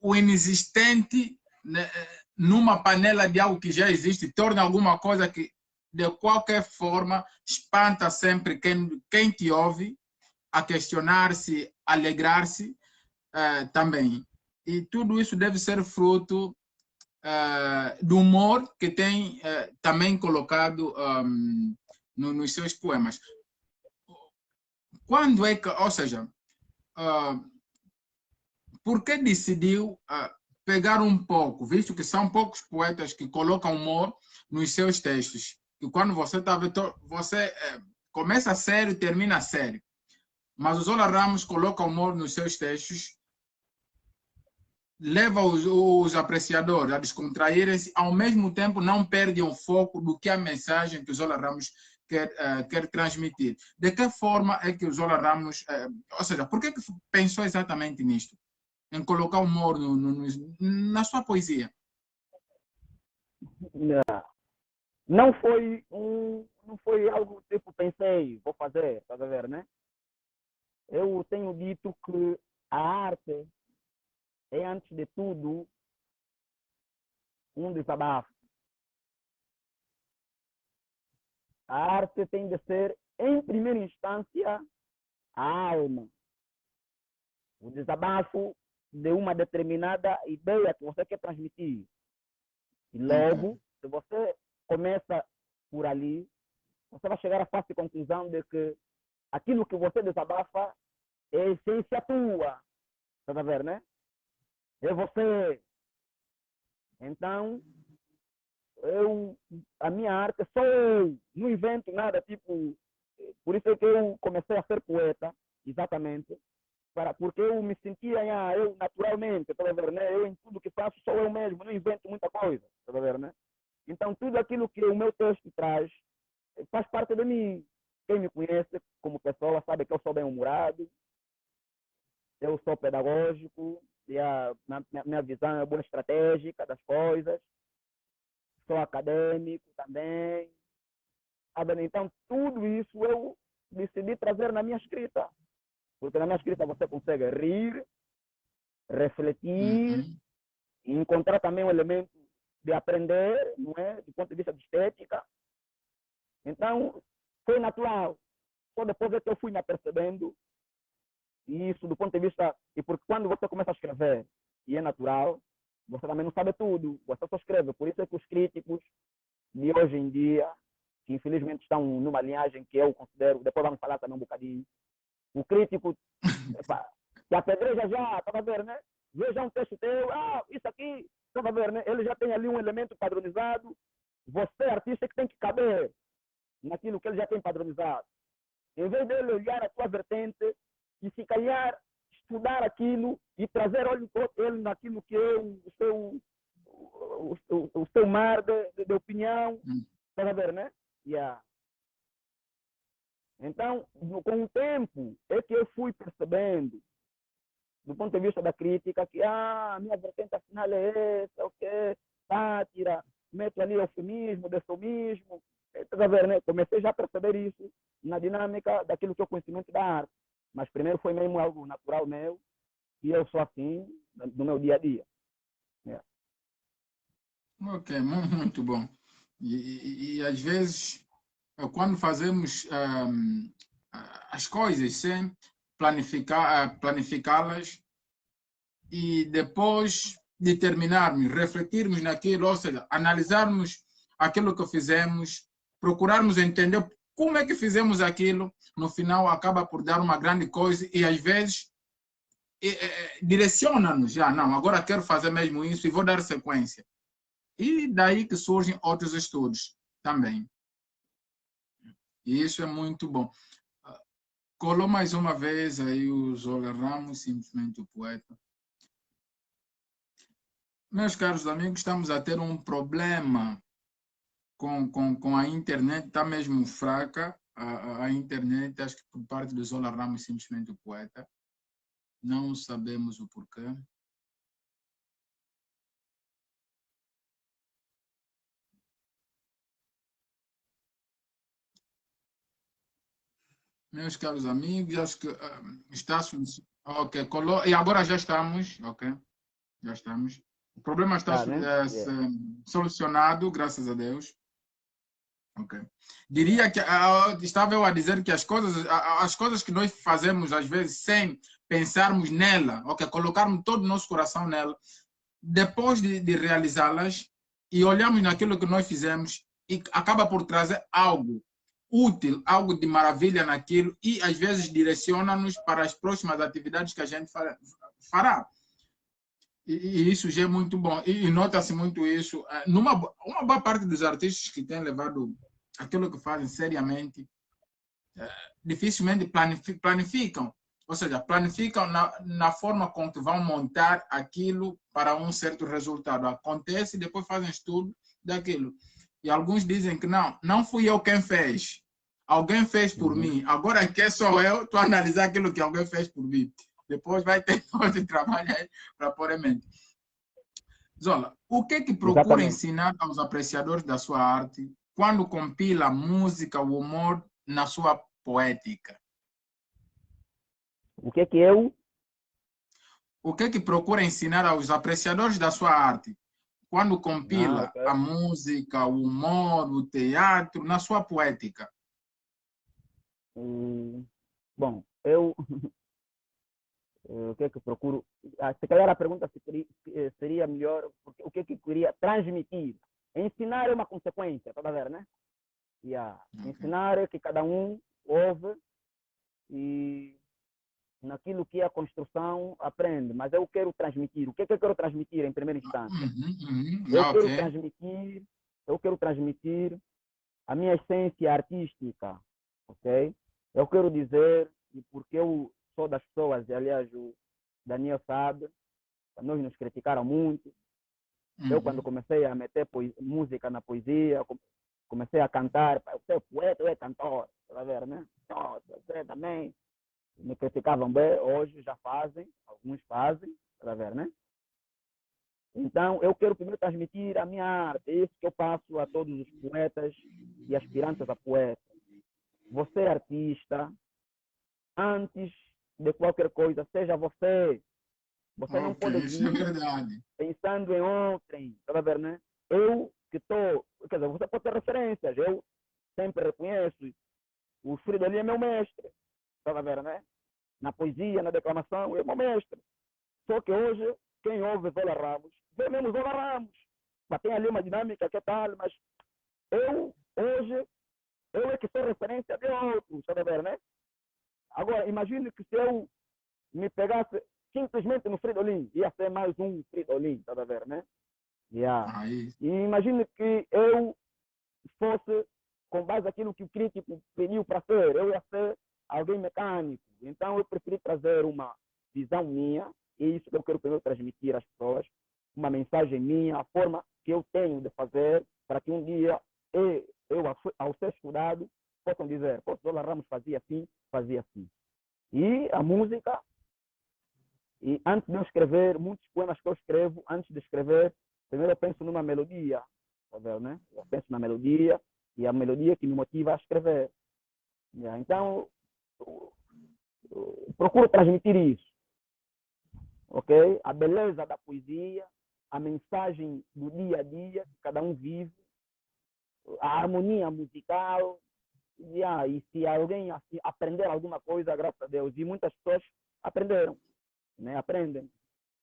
o inexistente, né, numa panela de algo que já existe, torna alguma coisa que de qualquer forma espanta sempre quem te ouve a questionar-se, alegrar-se também. E tudo isso deve ser fruto do humor que tem também colocado nos seus poemas. Quando é que, ou seja, por que decidiu pegar um pouco, visto que são poucos poetas que colocam humor nos seus textos? E quando você está vendo, você começa sério e termina sério. Mas o Zola Ramos coloca humor nos seus textos, leva os apreciadores a descontraírem-se, ao mesmo tempo não perde o foco do que a mensagem que o Zola Ramos quer transmitir. De que forma é que o Zola Ramos, ou seja, por que pensou exatamente nisto? Em colocar humor na sua poesia? Não foi algo tipo, pensei, vou fazer, estás a ver, né? Eu tenho dito que a arte é, antes de tudo, um desabafo. A arte tem de ser, em primeira instância, a alma. O desabafo de uma determinada ideia que você quer transmitir. E logo, se você começa por ali, você vai chegar à fácil conclusão de que aquilo que você desabafa é a essência tua. Está a ver, né? É você. Então, a minha arte sou eu. Não invento nada, tipo... Por isso é que eu comecei a ser poeta, exatamente. Porque eu me sentia, eu naturalmente, está a ver, né? Eu em tudo que faço sou eu mesmo, não invento muita coisa, está a ver, né? Então, tudo aquilo que o meu texto traz faz parte de mim. Quem me conhece como pessoa sabe que eu sou bem-humorado, eu sou pedagógico, e minha visão é boa estratégica das coisas, sou acadêmico também. Então, tudo isso eu decidi trazer na minha escrita. Porque na minha escrita você consegue rir, refletir, e encontrar também um elemento de aprender, não é? Do ponto de vista de estética. Então, foi natural. Só depois é que eu fui me apercebendo isso do ponto de vista... E porque quando você começa a escrever, e é natural, você também não sabe tudo. Você só escreve. Por isso é que os críticos de hoje em dia, que infelizmente estão numa linhagem que eu considero... Depois vamos falar também um bocadinho. O crítico que apedreja já, está a ver, né? Veja um texto teu, isso aqui, está a ver, né? Ele já tem ali um elemento padronizado. Você, artista, que tem que caber naquilo que ele já tem padronizado. Em vez dele olhar a tua vertente e se calhar estudar aquilo e trazer ele naquilo que é o seu mar de opinião, está a ver, né? Yeah. Então, com o tempo, é que eu fui percebendo, do ponto de vista da crítica, que a minha vertente afinal é essa, ok, sátira, meto ali eufemismo, defomismo, está a ver, né? Comecei já a perceber isso na dinâmica daquilo que é o conhecimento da arte. Mas primeiro foi mesmo algo natural meu, e eu sou assim no meu dia a dia. Yeah. Ok, muito bom. E às vezes, quando fazemos as coisas sem planificá-las e depois de terminarmos, refletirmos naquilo, ou seja, analisarmos aquilo que fizemos, procurarmos entender como é que fizemos aquilo, no final acaba por dar uma grande coisa e às vezes direciona-nos já, não, agora quero fazer mesmo isso e vou dar sequência. E daí que surgem outros estudos também. E isso é muito bom. Colou mais uma vez aí o Zola Ramos, simplesmente o poeta. Meus caros amigos, estamos a ter um problema com a internet, está mesmo fraca a internet, acho que por parte do Zola Ramos, simplesmente o poeta. Não sabemos o porquê. Meus caros amigos, acho que está ok, e agora já estamos, ok, já estamos. O problema está Tá, né? Yeah. solucionado, graças a Deus. Ok. Diria que estava eu a dizer que as coisas que nós fazemos às vezes sem pensarmos nela, ok, colocarmos todo o nosso coração nela, depois de realizá-las e olharmos naquilo que nós fizemos e acaba por trazer algo útil, algo de maravilha naquilo e às vezes direciona-nos para as próximas atividades que a gente fará. E isso já é muito bom. E nota-se muito isso. Uma boa parte dos artistas que têm levado aquilo que fazem seriamente, dificilmente planificam. Ou seja, planificam na forma com que vão montar aquilo para um certo resultado. Acontece e depois fazem estudo daquilo. E alguns dizem que não fui eu quem fez. Alguém fez por mim. Agora que sou eu, estou a analisar aquilo que alguém fez por mim. Depois vai ter outro trabalho aí para pôr em mente. Zola, o que procura ensinar aos apreciadores da sua arte quando compila a música, o humor na sua poética? O que eu? O que procura ensinar aos apreciadores da sua arte quando compila Okay. a música, o humor, o teatro na sua poética? Bom, eu o que procuro? Se calhar a pergunta seria melhor, porque o que queria transmitir? Ensinar é uma consequência, está a ver, né? Yeah. Okay. Ensinar é que cada um ouve e naquilo que é a construção aprende, mas eu quero transmitir. O que eu quero transmitir em primeira instância? Eu quero transmitir a minha essência artística, ok? Eu quero dizer, e porque eu sou das pessoas, e aliás o Daniel sabe, nós nos criticaram muito. Eu quando comecei a meter música na poesia, comecei a cantar, você é poeta, eu é cantor, tá vendo, né? Você também. Me criticavam bem, hoje já fazem, alguns fazem, tá vendo, né? Então, eu quero primeiro transmitir a minha arte, é isso que eu passo a todos os poetas e aspirantes a poeta. Você é artista, antes de qualquer coisa, seja você. Você não pode vir pensando em outrem, tá vendo, né? Eu que estou, quer dizer, você pode ter referências, eu sempre reconheço, o Fridolin é meu mestre, tá vendo, né? Na poesia, na declamação, é meu mestre. Só que hoje, quem ouve Zola Ramos, vê mesmo Zola Ramos. Mas tem ali uma dinâmica que é tal, mas hoje, eu é que sou referência de outros, tá vendo, né? Agora, imagine que se eu me pegasse simplesmente no Fridolin, ia ser mais um Fridolin, tá vendo, né? Yeah. E imagine que eu fosse, com base naquilo que o crítico pediu para ser, eu ia ser alguém mecânico. Então, eu preferi trazer uma visão minha, e isso que eu quero primeiro transmitir às pessoas, uma mensagem minha, a forma que eu tenho de fazer, para que um dia eu ao ser estudado, possam dizer, pô, Zola Ramos fazia assim, fazia assim. E a música, e antes de eu escrever, muitos poemas que eu escrevo, antes de escrever, primeiro eu penso numa melodia, tá vendo, né? Eu penso na melodia, e a melodia que me motiva a escrever. Então, eu procuro transmitir isso, ok? A beleza da poesia, a mensagem do dia a dia que cada um vive, a harmonia musical, e se alguém assim, aprender alguma coisa, graças a Deus, e muitas pessoas aprenderam, né? Aprendem.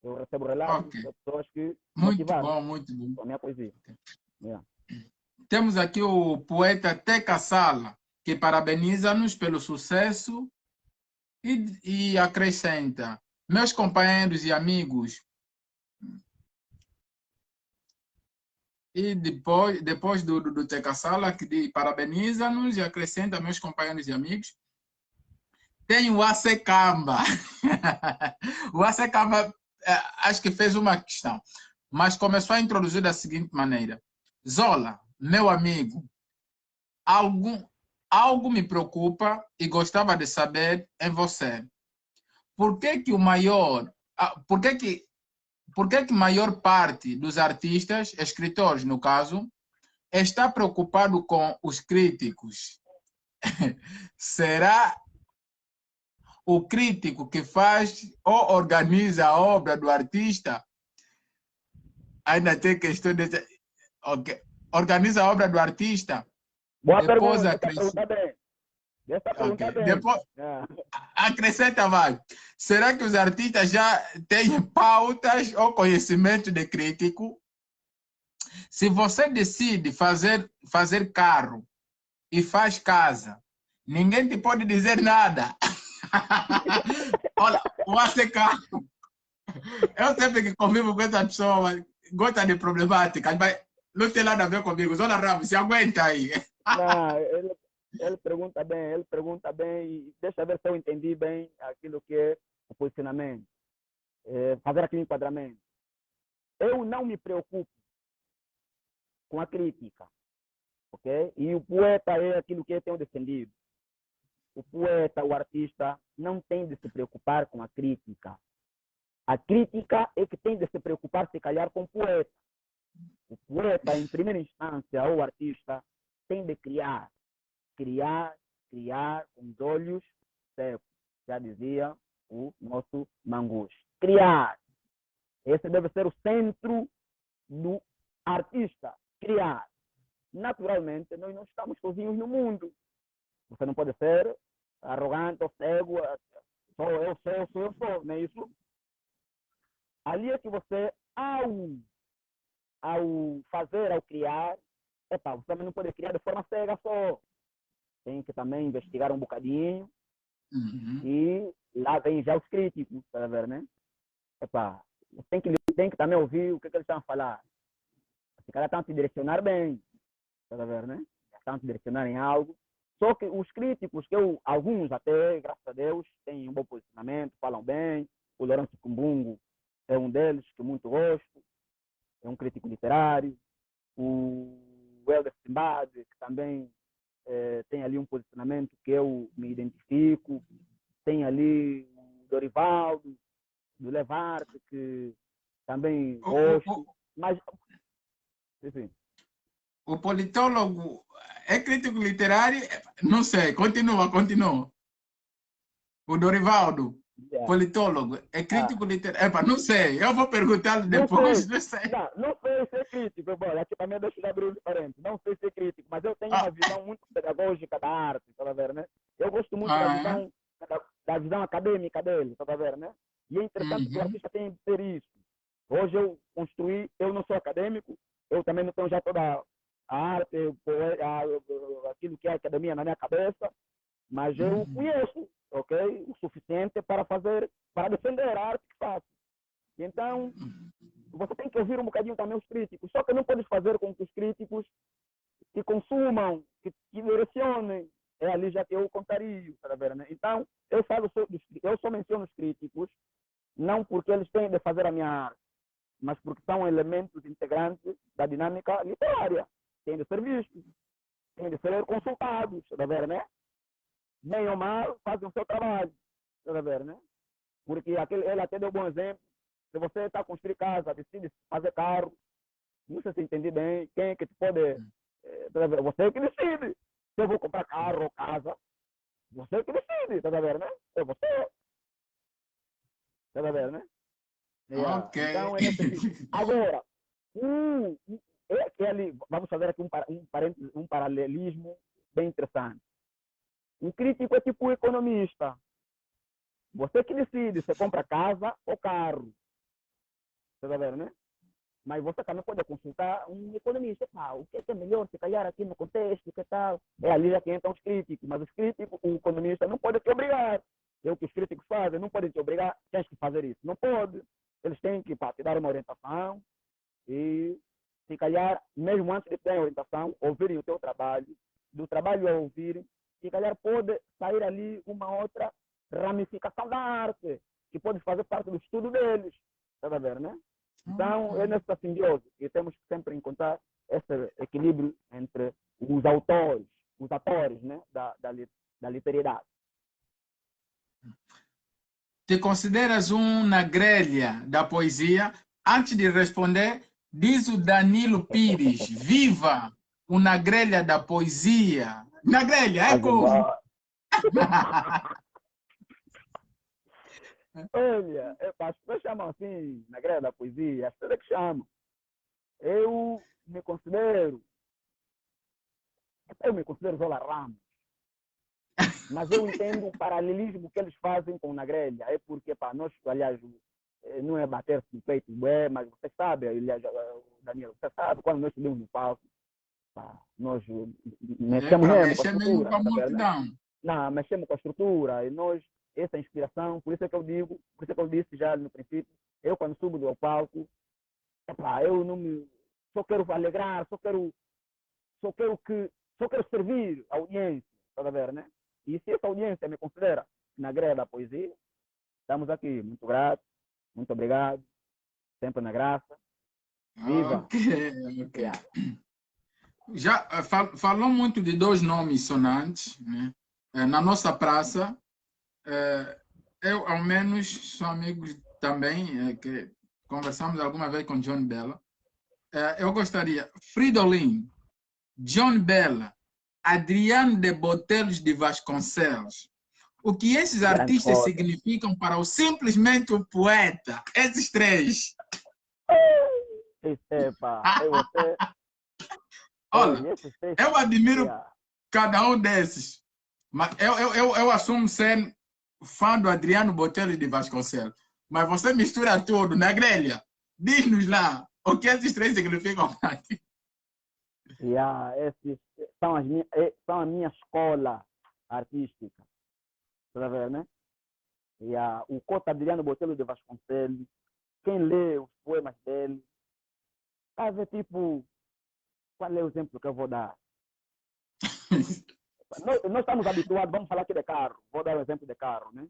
Eu recebo relatos Ok. de pessoas que Muito motivaram bom, muito bom. com a minha poesia. Ok. Yeah. Temos aqui o poeta Teca Sala, que parabeniza-nos pelo sucesso e acrescenta: meus companheiros e amigos, e depois do Teca Sala, que parabeniza-nos e acrescenta: meus companheiros e amigos, tem o Acecamba. O Acecamba, acho que fez uma questão, mas começou a introduzir da seguinte maneira: Zola, meu amigo, algo me preocupa e gostava de saber em você. Por que que o maior, por que que maior parte dos artistas, escritores no caso, está preocupado com os críticos? Será o crítico que faz ou organiza a obra do artista? Ainda tem questão de... Okay. Organiza a obra do artista, Boa depois pergunta, essa acrescenta... pergunta bem. Essa pergunta Okay. bem. Depois Yeah. acrescenta mais. Será que os artistas já têm pautas ou conhecimento de crítico? Se você decide fazer carro e faz casa, ninguém te pode dizer nada. Olha, o ACK, eu sempre que convivo com essa pessoa, gosta de problemática, mas não tem nada a ver comigo. Zona Ramos, se aguenta aí. Não, ele pergunta bem e deixa ver se eu entendi bem aquilo que é o posicionamento, fazer aquele enquadramento. Eu não me preocupo com a crítica, ok? E o poeta é aquilo que eu tenho defendido. O poeta, o artista, não tem de se preocupar com a crítica. A crítica é que tem de se preocupar, se calhar, com o poeta. O poeta, em primeira instância, ou o artista, tem de criar com os olhos secos. Já dizia o nosso Mangush. Criar. Esse deve ser o centro do artista. Criar. Naturalmente, nós não estamos sozinhos no mundo. Você não pode ser arrogante ou cego. Sou eu, não é isso? Ali é que você, ao fazer, ao criar, você também não pode criar de forma cega só. Tem que também investigar um bocadinho. Uhum. E lá vem já os críticos, tá vendo, né? Tem que também ouvir o que eles estão a falar. Os caras estão a te direcionar bem, tá vendo, né? Estão a te direcionar em algo. Só que os críticos, alguns até, graças a Deus, têm um bom posicionamento, falam bem. O Lourenço Kumbungu é um deles, que eu muito gosto. É um crítico literário. O Helder Simbad, que também tem ali um posicionamento que eu me identifico. Tem ali o Dorivaldo, do Levarte, que também gosto. Mas, enfim. O politólogo é crítico literário? Não sei, continua. O Dorivaldo, Yeah. politólogo, é crítico literário? Não sei, eu vou perguntar Não depois, sei. não sei. Não sei ser crítico. Bom, aqui também deixo de abrir um parênteses. Não sei ser crítico, mas eu tenho uma visão muito pedagógica da arte, tá vendo, né? Eu gosto muito da visão acadêmica dele, tá vendo, né? E é interessante que o artista tem de ter isso. Hoje eu não sou acadêmico, eu também não tenho já toda a arte, aquilo que é a academia na minha cabeça, mas eu conheço, ok? O suficiente para defender a arte que faço. Então, você tem que ouvir um bocadinho também os críticos, só que não podes fazer com que os críticos te consumam, que direcionem. É ali já que eu contaria, tá vendo, né? Então, eu só menciono os críticos, não porque eles têm de fazer a minha arte, mas porque são elementos integrantes da dinâmica literária. Têm de ser vistos, têm de ser consultados, tá vendo, né? Bem ou mal, fazem o seu trabalho, tá vendo, né? Porque ele até deu um bom exemplo. Se você está a construir casa, decide fazer carro, não sei se entendi bem, quem é que te pode... Você é que decide. Se eu vou comprar carro ou casa, você é que decide, tá vendo, né? É você. Tá vendo, né? Ok. Então, é nesse sentido. Agora, vamos fazer aqui um paralelismo bem interessante. O crítico é tipo o economista. Você que decide se compra casa ou carro. Você tá vendo, né? Mas você também pode consultar um economista. O que é melhor, se calhar aqui no contexto, que tal? É ali já que entram os críticos. Mas os críticos, o economista não pode te obrigar. É o que os críticos fazem, não podem te obrigar. Tens que fazer isso. Não pode. Eles têm que te dar uma orientação e, se calhar, mesmo antes de ter a orientação, ouvirem o teu trabalho. Do trabalho a ouvirem, se calhar pode sair ali uma outra ramificação da arte, que pode fazer parte do estudo deles. Está a ver, né? Então, é nessa simbiose que temos que sempre encontrar esse equilíbrio entre os atores, né, da literariedade. Te consideras na grelha da poesia? Antes de responder, diz o Danilo Pires, viva na grelha da poesia. Na grelha, é como? Olha, as pessoas chamam assim, na grelha da poesia, as pessoas que chamam. Eu me considero Zola Ramos, mas eu entendo o paralelismo que eles fazem com na grelha. É porque, nós, aliás, não é bater-se no peito, mas você sabe, aliás, Daniel, você sabe, quando nós subimos no palco, nós mexemos mesmo com a estrutura. Com a multidão. Não, mexemos com a estrutura e nós, essa inspiração, por isso é que eu disse já no princípio, eu quando subo do palco, eu não me, só quero alegrar, só quero servir a audiência, tá a ver, né? E se essa audiência me considera na grelha da poesia, estamos aqui, muito gratos, muito obrigado, sempre na graça. Viva! Ok. Já falou muito de dois nomes sonantes, né? Na nossa praça, eu, ao menos, sou amigo também, que conversamos alguma vez com John Bella. Eu gostaria, Fridolin, John Bella, Adriano de Botelhos de Vasconcelos. O que esses artistas significam para o simplesmente o poeta? Esses três. Olha, eu admiro cada um desses, mas eu assumo ser fã do Adriano Botelho de Vasconcelos. Mas você mistura tudo, na grelha. Diz-nos lá o que esses três significam para ti. Esses são a minha escola artística. Está vendo, né? O Cota Adriano Botelho de Vasconcelos, quem lê os poemas dele, vai ver tipo. Qual é o exemplo que eu vou dar? Nós estamos habituados, vamos falar aqui de carro, vou dar um exemplo de carro, né?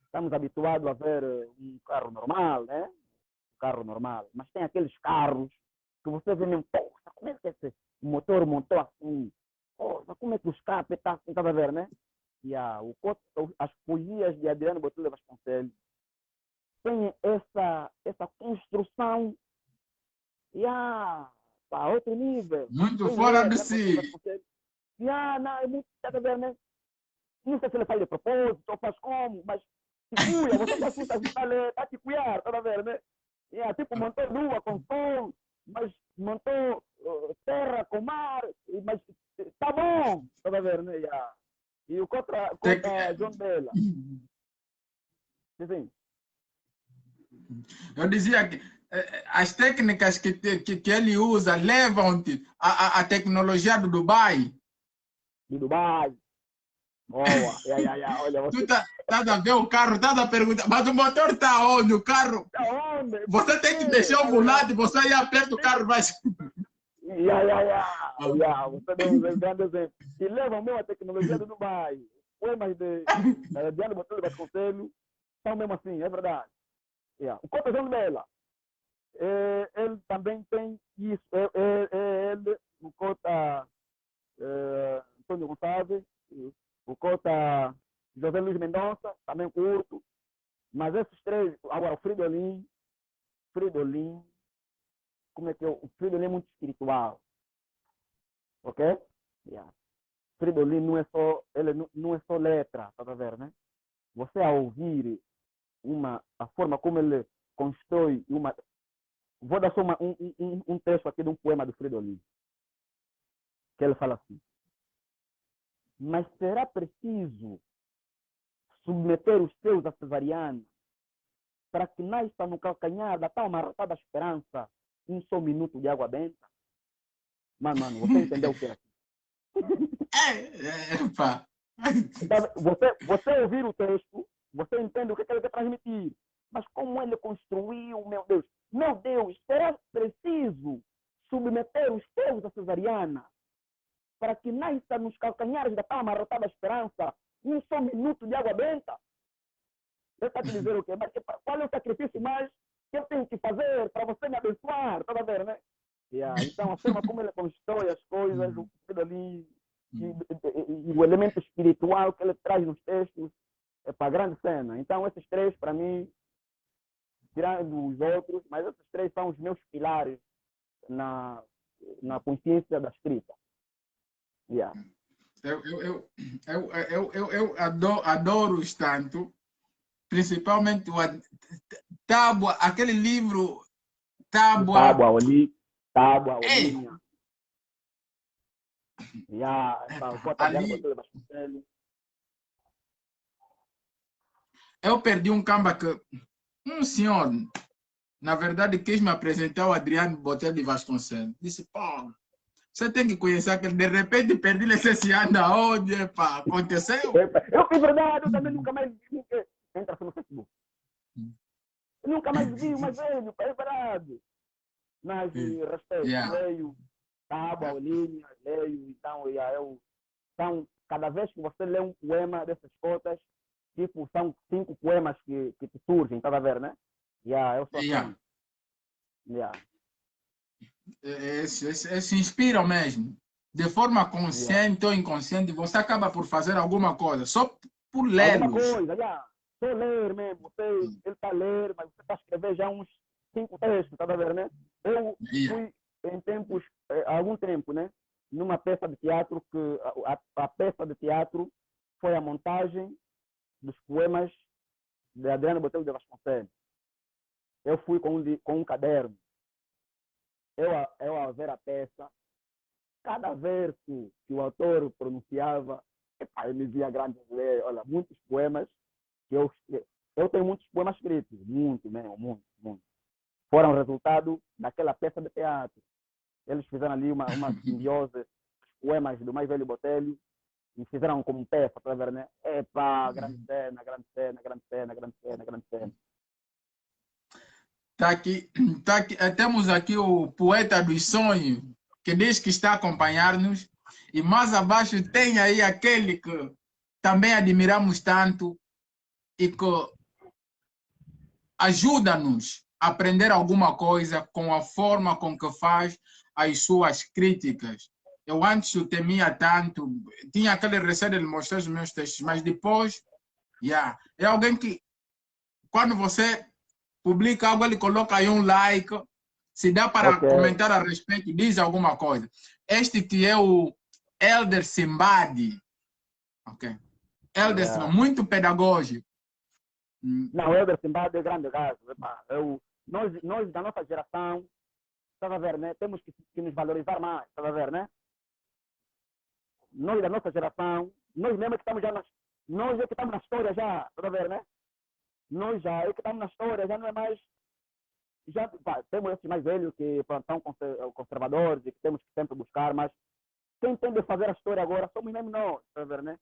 Estamos habituados a ver um carro normal, né? Um carro normal, mas tem aqueles carros que você vê mesmo, como é que esse motor montou assim? Como é que o escape está assim, tá a ver, né? As poesias de Adriano Botelho de Vasconcelos têm essa construção para outro nível. Muito fora de si. Não, é muito, tá vendo, né? Não sei se ele faz de propósito ou faz como, mas se cuia, você está te cuidar, tá vendo, né? Tipo, montou lua com sol, mas montou terra com mar, mas tá bom, tá vendo, né? E o contra John Bella. Sim. Eu dizia que as técnicas que ele usa levam-te à tecnologia do Dubai. De Dubai. Boa. Olha, você... Tu estás a ver o carro, estás a perguntar, mas o motor está onde? O carro? Está onde? Você tem que deixar o volante, você aí aperta o carro, vai. Você deu um grande exemplo. E levam mesmo a tecnologia do Dubai. Poemas de Adriano Botelho Vasconcelos são mesmo assim, é verdade. O Cota João Bela, ele também tem isso. Ele, o Cota Antônio Gonçalves, o Cota José Luiz Mendonça, também curto. Mas esses três, agora o Fridolin, como é que é? O Fridolin é muito espiritual, ok? Fridolin não é só, ele não é só letra, tá a ver, né? Você ao ouvir a forma como ele constrói uma... Vou dar só um texto aqui de um poema do Fridolin, que ele fala assim: mas será preciso submeter os seus a cesariana para que nasça no calcanhar da tal amarrotada esperança um só minuto de água benta? Mano, você entendeu o que é? Pá. Então, você ouvir o texto, você entende o que ele quer transmitir. Mas como ele construiu, meu Deus, será preciso submeter os seus a cesariana para que nasça nos calcanhares da tal amarrotada esperança um só minuto de água benta? Ele está te dizer o quê? Mas qual é o sacrifício mais que eu tenho que fazer para você me abençoar? Está a ver, né? Então, a forma como ele constrói as coisas, o que ali, e o elemento espiritual que ele traz nos textos, é para a grande cena. Então, esses três, para mim, tirando os outros, mas esses três são os meus pilares na consciência da escrita. Eu adoro-os tanto, principalmente Tábua, aquele livro Tábua. Tábua, Olímpia. Ali, eu perdi um camba que um senhor, na verdade, quis me apresentar o Adriano Botelho de Vasconcelos. Disse, pô, você tem que conhecer aquele. De repente, perdi licenciado aonde, pá, aconteceu? É verdade, eu também nunca mais vi. Entra no Facebook. Eu nunca mais vi, mas velho, é verdade. Mas respeito, leio Tábua, Olímpia, leio, então, cada vez que você lê um poema dessas cotas, tipo, são 5 poemas que te surgem, tá a ver, né? Eu sou assim. Se inspiram mesmo. De forma consciente ou inconsciente, você acaba por fazer alguma coisa, só por ler. Alguma coisa, só ler mesmo. Ele está a ler, mas você está a escrever já uns 5 textos, tá a ver, né? Eu fui em tempos, há algum tempo, né? Numa peça de teatro que a peça de teatro foi a montagem dos poemas de Adriano Botelho de Vasconcelos. Eu fui com um caderno. Eu a ver a peça, cada verso que o autor pronunciava, eu me via grande ler, olha, muitos poemas que eu tenho muitos poemas escritos, muito mesmo, muito. Foram resultado daquela peça de teatro. Eles fizeram ali uma simbiose, poemas do mais velho Botelho, e fizeram como peça, para ver, né? Grande cena. Tá aqui. Temos aqui o poeta dos sonhos, que diz que está a acompanhar-nos, e mais abaixo tem aí aquele que também admiramos tanto e que ajuda-nos a aprender alguma coisa com a forma com que faz as suas críticas. Eu antes o temia tanto, tinha aquele receio de mostrar os meus textos, mas depois, é alguém que, quando você publica algo, ele coloca aí um like, se dá para comentar a respeito, diz alguma coisa. Este que é o Elder Simbadi, Elder Simbadi, muito pedagógico. Não, o Elder Simbadi é grande gajo. Nós da nossa geração, está a ver, né? Temos que nos valorizar mais, está a ver, né? Nós da nossa geração, nós mesmo que estamos nós é que estamos na história já, está a ver, né? Nós já é que estamos na história, já não é mais. Temos esses mais velhos que são conservadores e que temos que sempre buscar, mas quem tem de fazer a história agora somos mesmo nós, está a ver, né?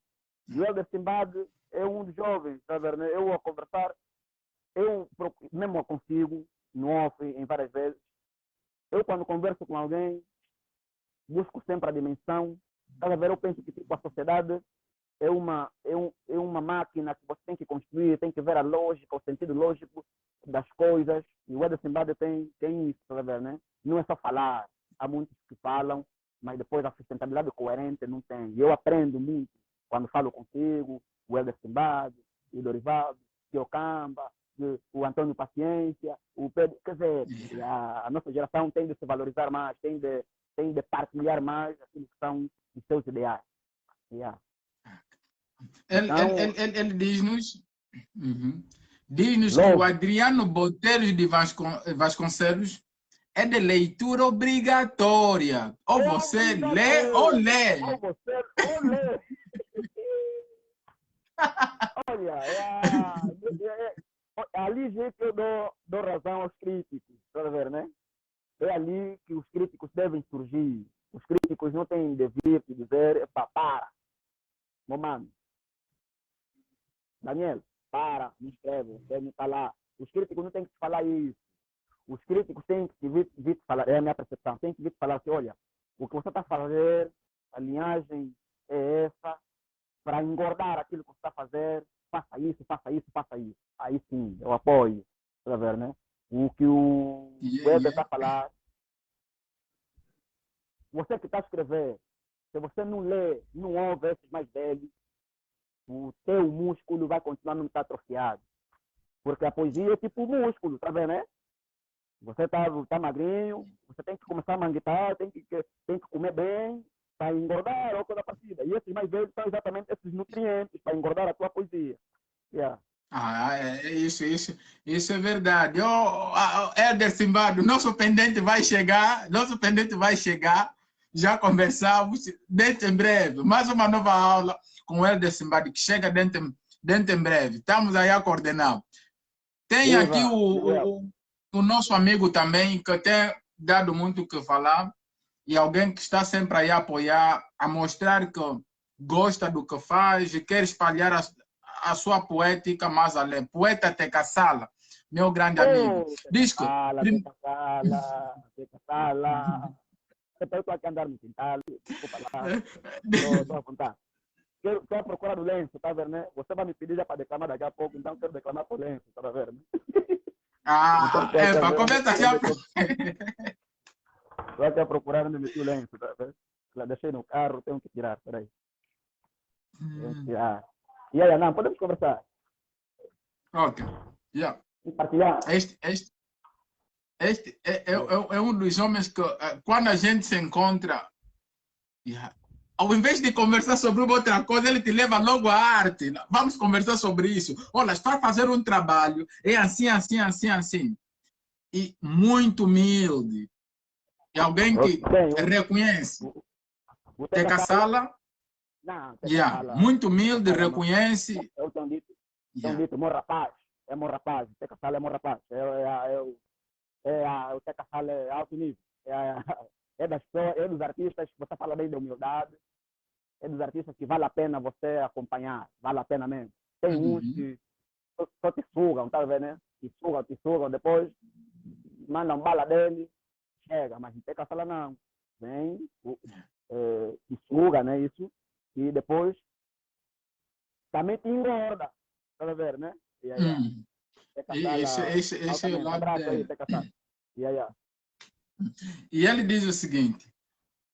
E o Elder Simbadi é um dos jovens, está a ver, né? Eu a conversar, eu mesmo consigo, no off, em várias vezes, eu quando converso com alguém, busco sempre a dimensão. Cada vez eu penso que tipo, a sociedade é uma máquina que você tem que construir, tem que ver a lógica, o sentido lógico das coisas. E o Eder Simbad tem isso, tá vendo, né? Não é só falar. Há muitos que falam, mas depois a sustentabilidade coerente não tem. E eu aprendo muito quando falo contigo, o Eder Simbad, o Dorivaldo, o Ocamba, o Antônio Paciência, o Pedro. Quer dizer, a nossa geração tem de se valorizar mais, tem de partilhar mais aquilo que são os seus ideais. Yeah. Ele diz-nos que o Adriano Botelho de Vasconcelos é de leitura obrigatória. Ou você lê ou lê. Ou você ou lê. Olha, é ali que eu dou razão aos críticos, tá ver, né? É ali que os críticos devem surgir. Os críticos não têm de vir e dizer, para, mano. Daniel, para, me escreve, você me falar. Os críticos não têm que te falar isso. Os críticos têm que vir te falar, é a minha percepção, têm que vir te falar assim, olha, o que você está a fazer, a linhagem é essa, para engordar aquilo que você está a fazer, faça isso, faça isso, faça isso. Aí sim, eu apoio, tá ver, né? O que o Weber está a falar, você que está a escrever, se você não lê, não ouve esses mais velhos, o teu músculo vai continuar não estar atrofiado. Porque a poesia é tipo músculo, tá vendo, né? Você tá magrinho, você tem que começar a manguetar, tem que comer bem para engordar ou coisa parecida. E esses mais velhos são exatamente esses nutrientes para engordar a tua poesia. Yeah. Isso é verdade. Eder Simbad, nosso pendente vai chegar, já conversamos, dentro em breve, mais uma nova aula com o Eder Simbad, que chega dentro em breve. Estamos aí a coordenar. Tem aqui o nosso amigo também, que tem dado muito o que falar, e alguém que está sempre aí a apoiar, a mostrar que gosta do que faz e quer espalhar a sua poética mais além. Poeta Teca Sala, meu grande amigo. Diz que... Teca Sala. Eu estou aqui a andar no quintal, desculpa lá. Estou a contar. Quero procurar o lenço, tá vendo, né? Você vai me pedir já para declamar daqui a pouco, então quero declamar por lenço, tá vendo, né? Para começar já. Estou aqui a procurar onde meti o lenço, tá vendo? Já deixei no carro, tenho que tirar, peraí. E aí, não, podemos conversar. Ok, yeah. Partilhar. Este é um dos homens que, quando a gente se encontra, ao invés de conversar sobre uma outra coisa, ele te leva logo à arte. Vamos conversar sobre isso. Olha, estou a fazer um trabalho, é assim, assim, assim, assim. E muito humilde. É alguém que reconhece. Teca Sala, muito humilde, reconhece. Eu tenho dito, meu rapaz, é meu rapaz. Teca Sala é meu rapaz. O Teca Sala é alto nível. É dos artistas que você fala bem de humildade. É dos artistas que vale a pena você acompanhar. Vale a pena mesmo. Tem uns que só te sugam, tá vendo, né? Te sugam, depois mandam bala dele, chega, mas não tem que falar não. Vem, te suga, né? Isso, e depois também te engorda, tá vendo, né? Esse é o lado dele. Yeah. E ele diz o seguinte: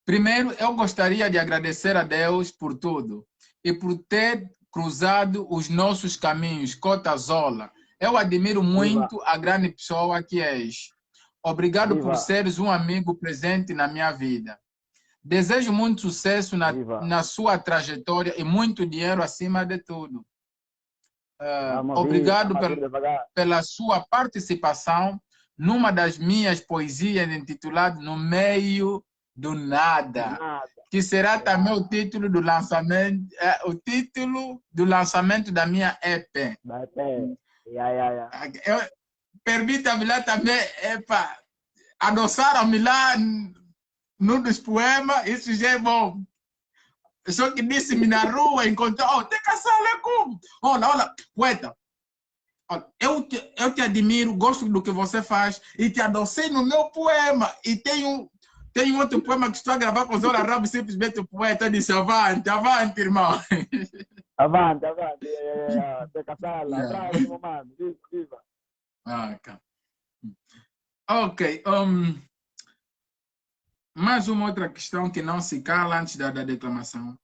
primeiro, eu gostaria de agradecer a Deus por tudo e por ter cruzado os nossos caminhos, Cota Zola. Eu admiro muito a grande pessoa que és. Obrigado por seres um amigo presente na minha vida. Desejo muito sucesso na sua trajetória e muito dinheiro acima de tudo. Obrigado pela sua participação numa das minhas poesias intitulada No Meio do Nada, que será também o título do lançamento da minha EP. Permita-me lá também adoçaram-me lá num dos poemas, isso já é bom. Só que disse-me na rua, encontrou, Teca Sala como? Olha, poeta, eu te admiro, gosto do que você faz e te adocei no meu poema e tenho Tem outro poema que estou a gravar com Zola Ramos, simplesmente o poeta disse avante, avante, irmão. Avante, avante. Teca sala, Yeah. bravo, meu mano. Viva, viva. Ah, cá. Ok. Mais uma outra questão que não se cala antes da declamação.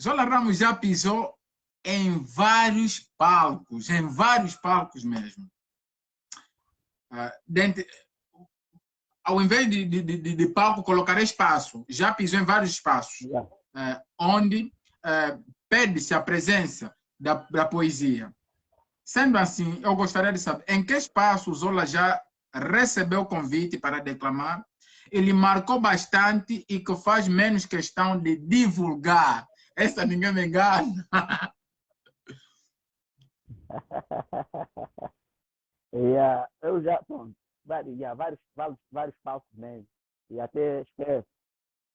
Zola Ramos já pisou em vários palcos mesmo. Ao invés de palco, colocar espaço. Já pisou em vários espaços, onde pede-se a presença da poesia. Sendo assim, eu gostaria de saber em que espaço Zola já recebeu convite para declamar, ele marcou bastante e que faz menos questão de divulgar. Essa ninguém me engana. Eu já, pronto, vários palcos mesmo. E até esqueço,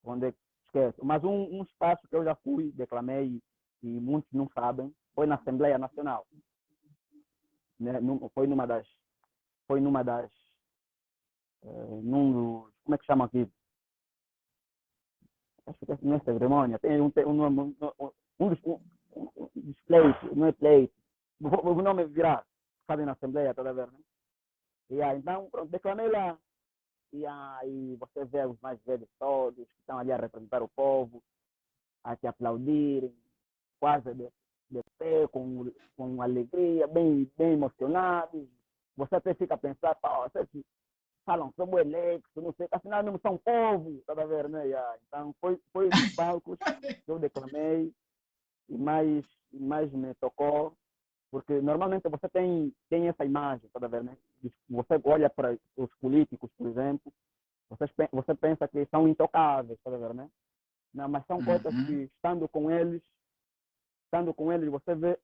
onde é que esqueço. Mas um espaço que eu já fui, declamei, e muitos não sabem, foi na Assembleia Nacional. Né? Foi numa das, como é que chama aqui? Acho que não é cerimônia, tem um dos pleito, não é pleito, o nome virá, sabe, na Assembleia, toda vez, né? Então, pronto, declamei lá. E aí você vê os mais velhos todos, que estão ali a representar o povo, a te aplaudirem, quase de pé, com alegria, bem emocionados. Você até fica a pensar, vocês falam sobre o eleitos, não sei, afinal não são povo, tá a ver, né? Então foi dos palcos que eu declamei e mais me tocou, porque normalmente você tem essa imagem, tá a ver, né? Você olha para os políticos, por exemplo, você pensa que são intocáveis, tá a ver, né? Não, mas são coisas que, estando com eles, você vê,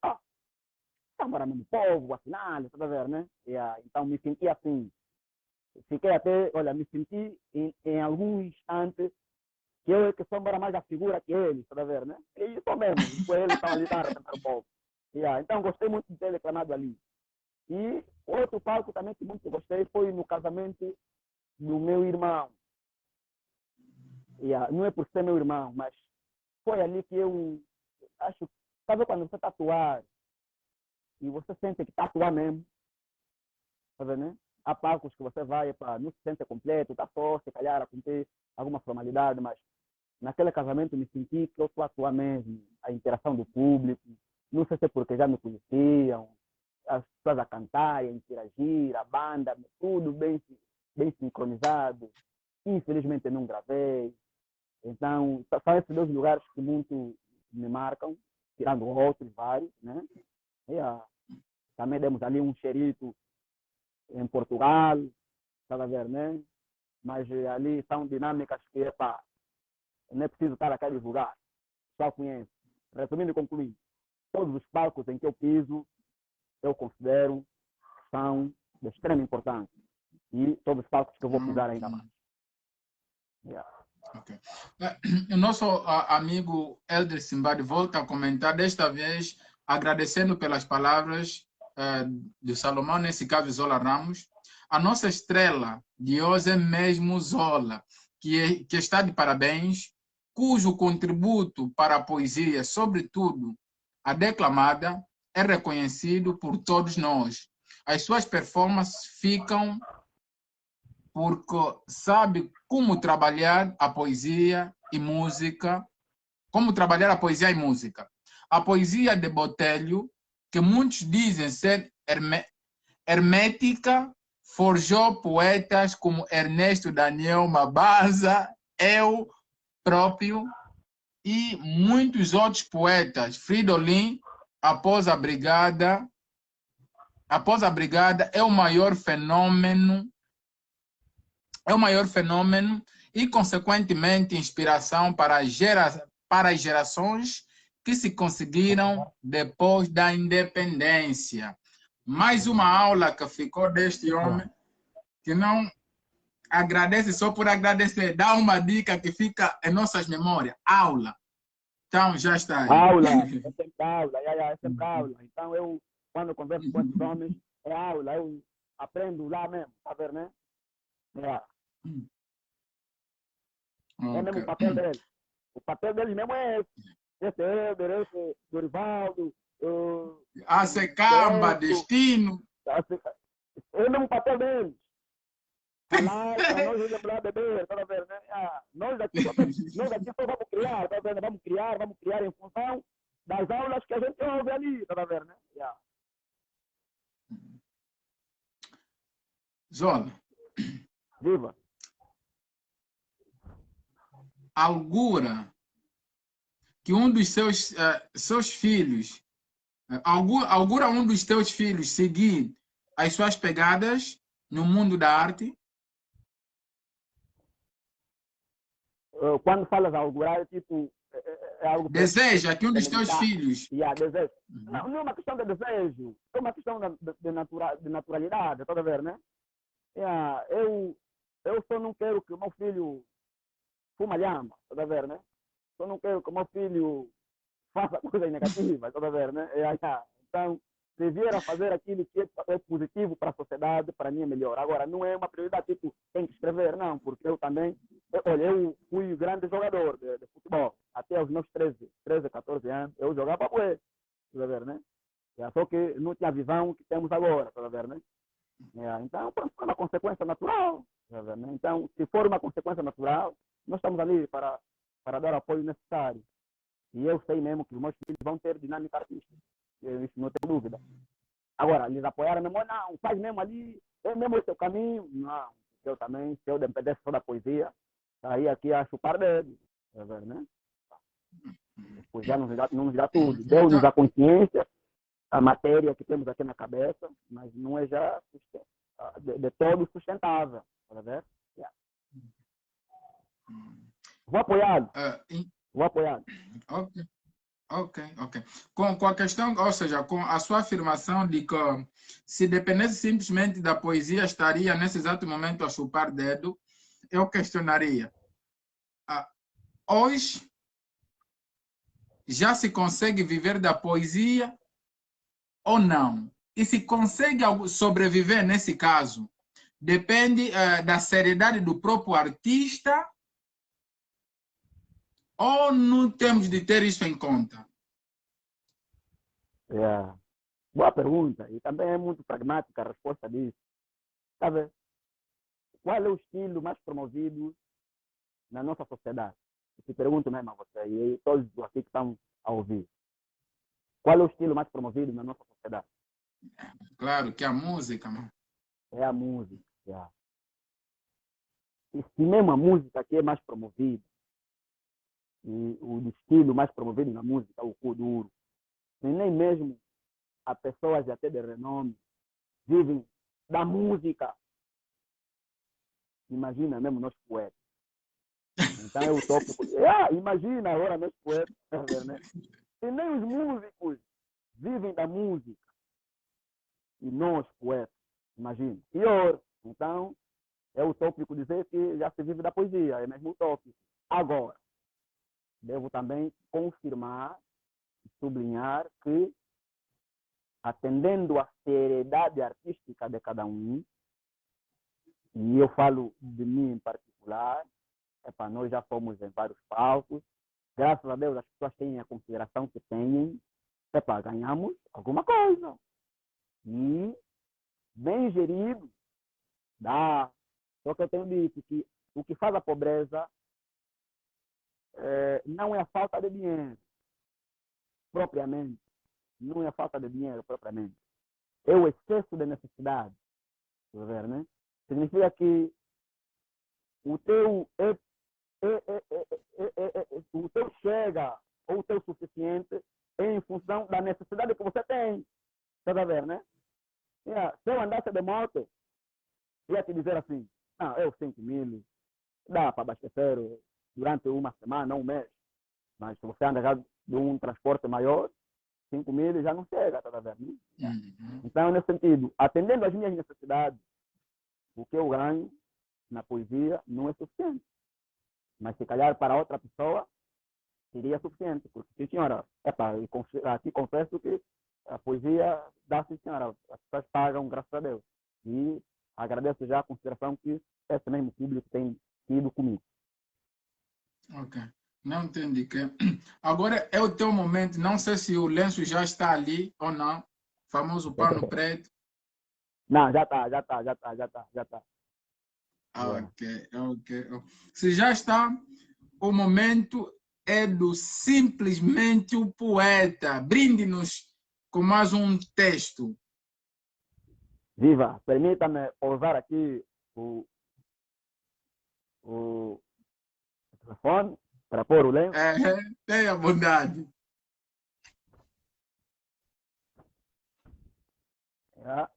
estamos no povo, afinal, tá a ver, né? Então me senti assim. Fiquei até, olha, me senti em algum instante que eu que sou mais a figura que eles, tá a ver, né? E isso mesmo, tipo, eles estão ali para representar o povo. Então gostei muito de ter declamado ali. E outro palco também que muito gostei foi no casamento do meu irmão. Não é por ser meu irmão, mas foi ali que eu acho, sabe quando você tatuar e você sente que tatuar mesmo, tá vendo, né? Há palcos que você vai, não se sente completo, tá só, se calhar, a cumprir alguma formalidade, mas naquele casamento me senti que eu estou a atuar mesmo, a interação do público, não sei se é porque já me conheciam, as pessoas a cantar, a interagir, a banda, tudo bem sincronizado. Infelizmente não gravei. Então, são esses dois lugares que muito me marcam, tirando outros vários, né? Também demos ali um xerito em Portugal, está a ver, né? Mas ali são dinâmicas que, não é preciso estar aqui a divulgar, só conhece. Resumindo e concluindo, todos os palcos em que eu piso, eu considero que são de extrema importância. E todos os palcos que eu vou pisar ainda mais. Okay. O nosso amigo Elder Simbadi volta a comentar, desta vez agradecendo pelas palavras de Salomão, nesse caso Zola Ramos. A nossa estrela de hoje é mesmo Zola, que está de parabéns, cujo contributo para a poesia, sobretudo a declamada, é reconhecido por todos nós. As suas performances ficam porque sabe como trabalhar a poesia e música, como trabalhar a poesia e música. A poesia de Botelho, que muitos dizem ser hermética, forjou poetas como Ernesto Daniel Mabaza, eu próprio e muitos outros poetas. Fridolin, após a Brigada, é o maior fenômeno e, consequentemente, inspiração para as gerações que se conseguiram depois da independência. Mais uma aula que ficou deste homem, que não agradece só por agradecer, dá uma dica que fica em nossas memórias. Aula. Então, já está aí. Aula, é sempre aula, é sempre aula. Então, eu, quando converso com esses homens, é aula, eu aprendo lá mesmo, tá vendo, né? É mesmo o Ok. papel deles. O papel deles mesmo é esse. Esse é Éder, esse é Dorivaldo, A secamba, Lourenço. destino. É mesmo o papel deles. Falar para nós nos lembrar de beber, tá vendo, né? Nós aqui só vamos criar, tá vendo? Vamos criar em função das aulas que a gente ouve ali, tá vendo, né? Yeah. Zola, Viva. augura que um dos seus filhos, augura um dos teus filhos seguir as suas pegadas no mundo da arte? Quando falas augurar, é tipo, é algo Deseja que um dos teus premeditar. filhos. Yeah, desejo. Uhum. Não é uma questão de desejo, é uma questão de naturalidade, tá vendo, né? Yeah, eu só não quero que o meu filho fuma lhama, tá vendo, né? Só não quero que o meu filho faça coisas negativas, tá vendo, né? Então, se vier a fazer aquilo que é positivo para a sociedade, para mim é melhor. Agora, não é uma prioridade, tipo, tem que escrever, não, porque eu também, olha, eu fui grande jogador de futebol, até os meus 13, 14 anos, eu jogava bué, tá vendo, né? Só que não tinha a visão que temos agora, tá vendo, né? Então, pronto, é uma consequência natural, tá vendo, né? Então, se for uma consequência natural, nós estamos ali para dar o apoio necessário. E eu sei mesmo que os meus filhos vão ter dinâmica artística. Isso não tenho dúvida. Agora, eles apoiaram mesmo, não, faz mesmo ali, é mesmo esse o caminho. Não, eu também, se eu dependesse só da poesia, aí aqui a chupar dedo. É verdade, né? Pois já não nos dá tudo. Deu-nos a consciência, a matéria que temos aqui na cabeça, mas não é já de todo sustentável. Tá vendo? Yeah. Vou apoiado. Vou apoiado. Ok. Ok. Com a questão, ou seja, com a sua afirmação de que se dependesse simplesmente da poesia, estaria nesse exato momento a chupar dedo, eu questionaria. Hoje já se consegue viver da poesia ou não? E se consegue sobreviver nesse caso, depende da seriedade do próprio artista ou não temos de ter isso em conta? Yeah. Boa pergunta. E também é muito pragmática a resposta disso. Sabe? Qual é o estilo mais promovido na nossa sociedade? Eu te pergunto mesmo a você e todos aqui que estão a ouvir. Qual é o estilo mais promovido na nossa sociedade? Claro que a música, mano. É a música. Yeah. E se mesmo a música que é mais promovida, e o estilo mais promovido na música é o kuduro, e nem mesmo as pessoas até de renome vivem da música. Imagina mesmo nós poetas. Então é o tópico. Imagina agora nós poetas, né? E nem os músicos vivem da música. E nós, poetas, imagina. Pior. Então, é utópico dizer que já se vive da poesia. É mesmo utópico. Agora, devo também confirmar e sublinhar que, atendendo à seriedade artística de cada um, e eu falo de mim em particular, nós já fomos em vários palcos, graças a Deus as pessoas têm a consideração que têm, ganhamos alguma coisa. E, bem gerido, dá. Só que eu tenho dito que o que faz a pobreza não é a falta de dinheiro, propriamente. Não é a falta de dinheiro, propriamente. É o excesso de necessidade. Ver, né? Significa que o teu o teu chega ou o teu suficiente é em função da necessidade que você tem. Está a ver, né? Se eu andasse de moto, ia te dizer assim, não, eu 5.000, dá para abastecer durante uma semana, um mês. Mas se você anda já de um transporte maior, 5.000 já não chega, tá vendo? Uhum. Então, nesse sentido, atendendo às minhas necessidades, o que eu ganho na poesia não é suficiente. Mas se calhar para outra pessoa seria suficiente. Porque, sim, senhora, aqui confesso que a poesia dá, sim, senhora. As pessoas pagam, graças a Deus. E agradeço já a consideração que esse mesmo público tem tido comigo. Ok. Não entendi. Agora é o teu momento. Não sei se o lenço já está ali ou não. Famoso pano preto. Não, já está, já está, já está, já está, já está. Yeah. Ok, ok. Se já está, o momento é do simplesmente o poeta. Brinde-nos com mais um texto. Viva, permita-me usar aqui o, o telefone para pôr o lenço. Tenha bondade. Yeah.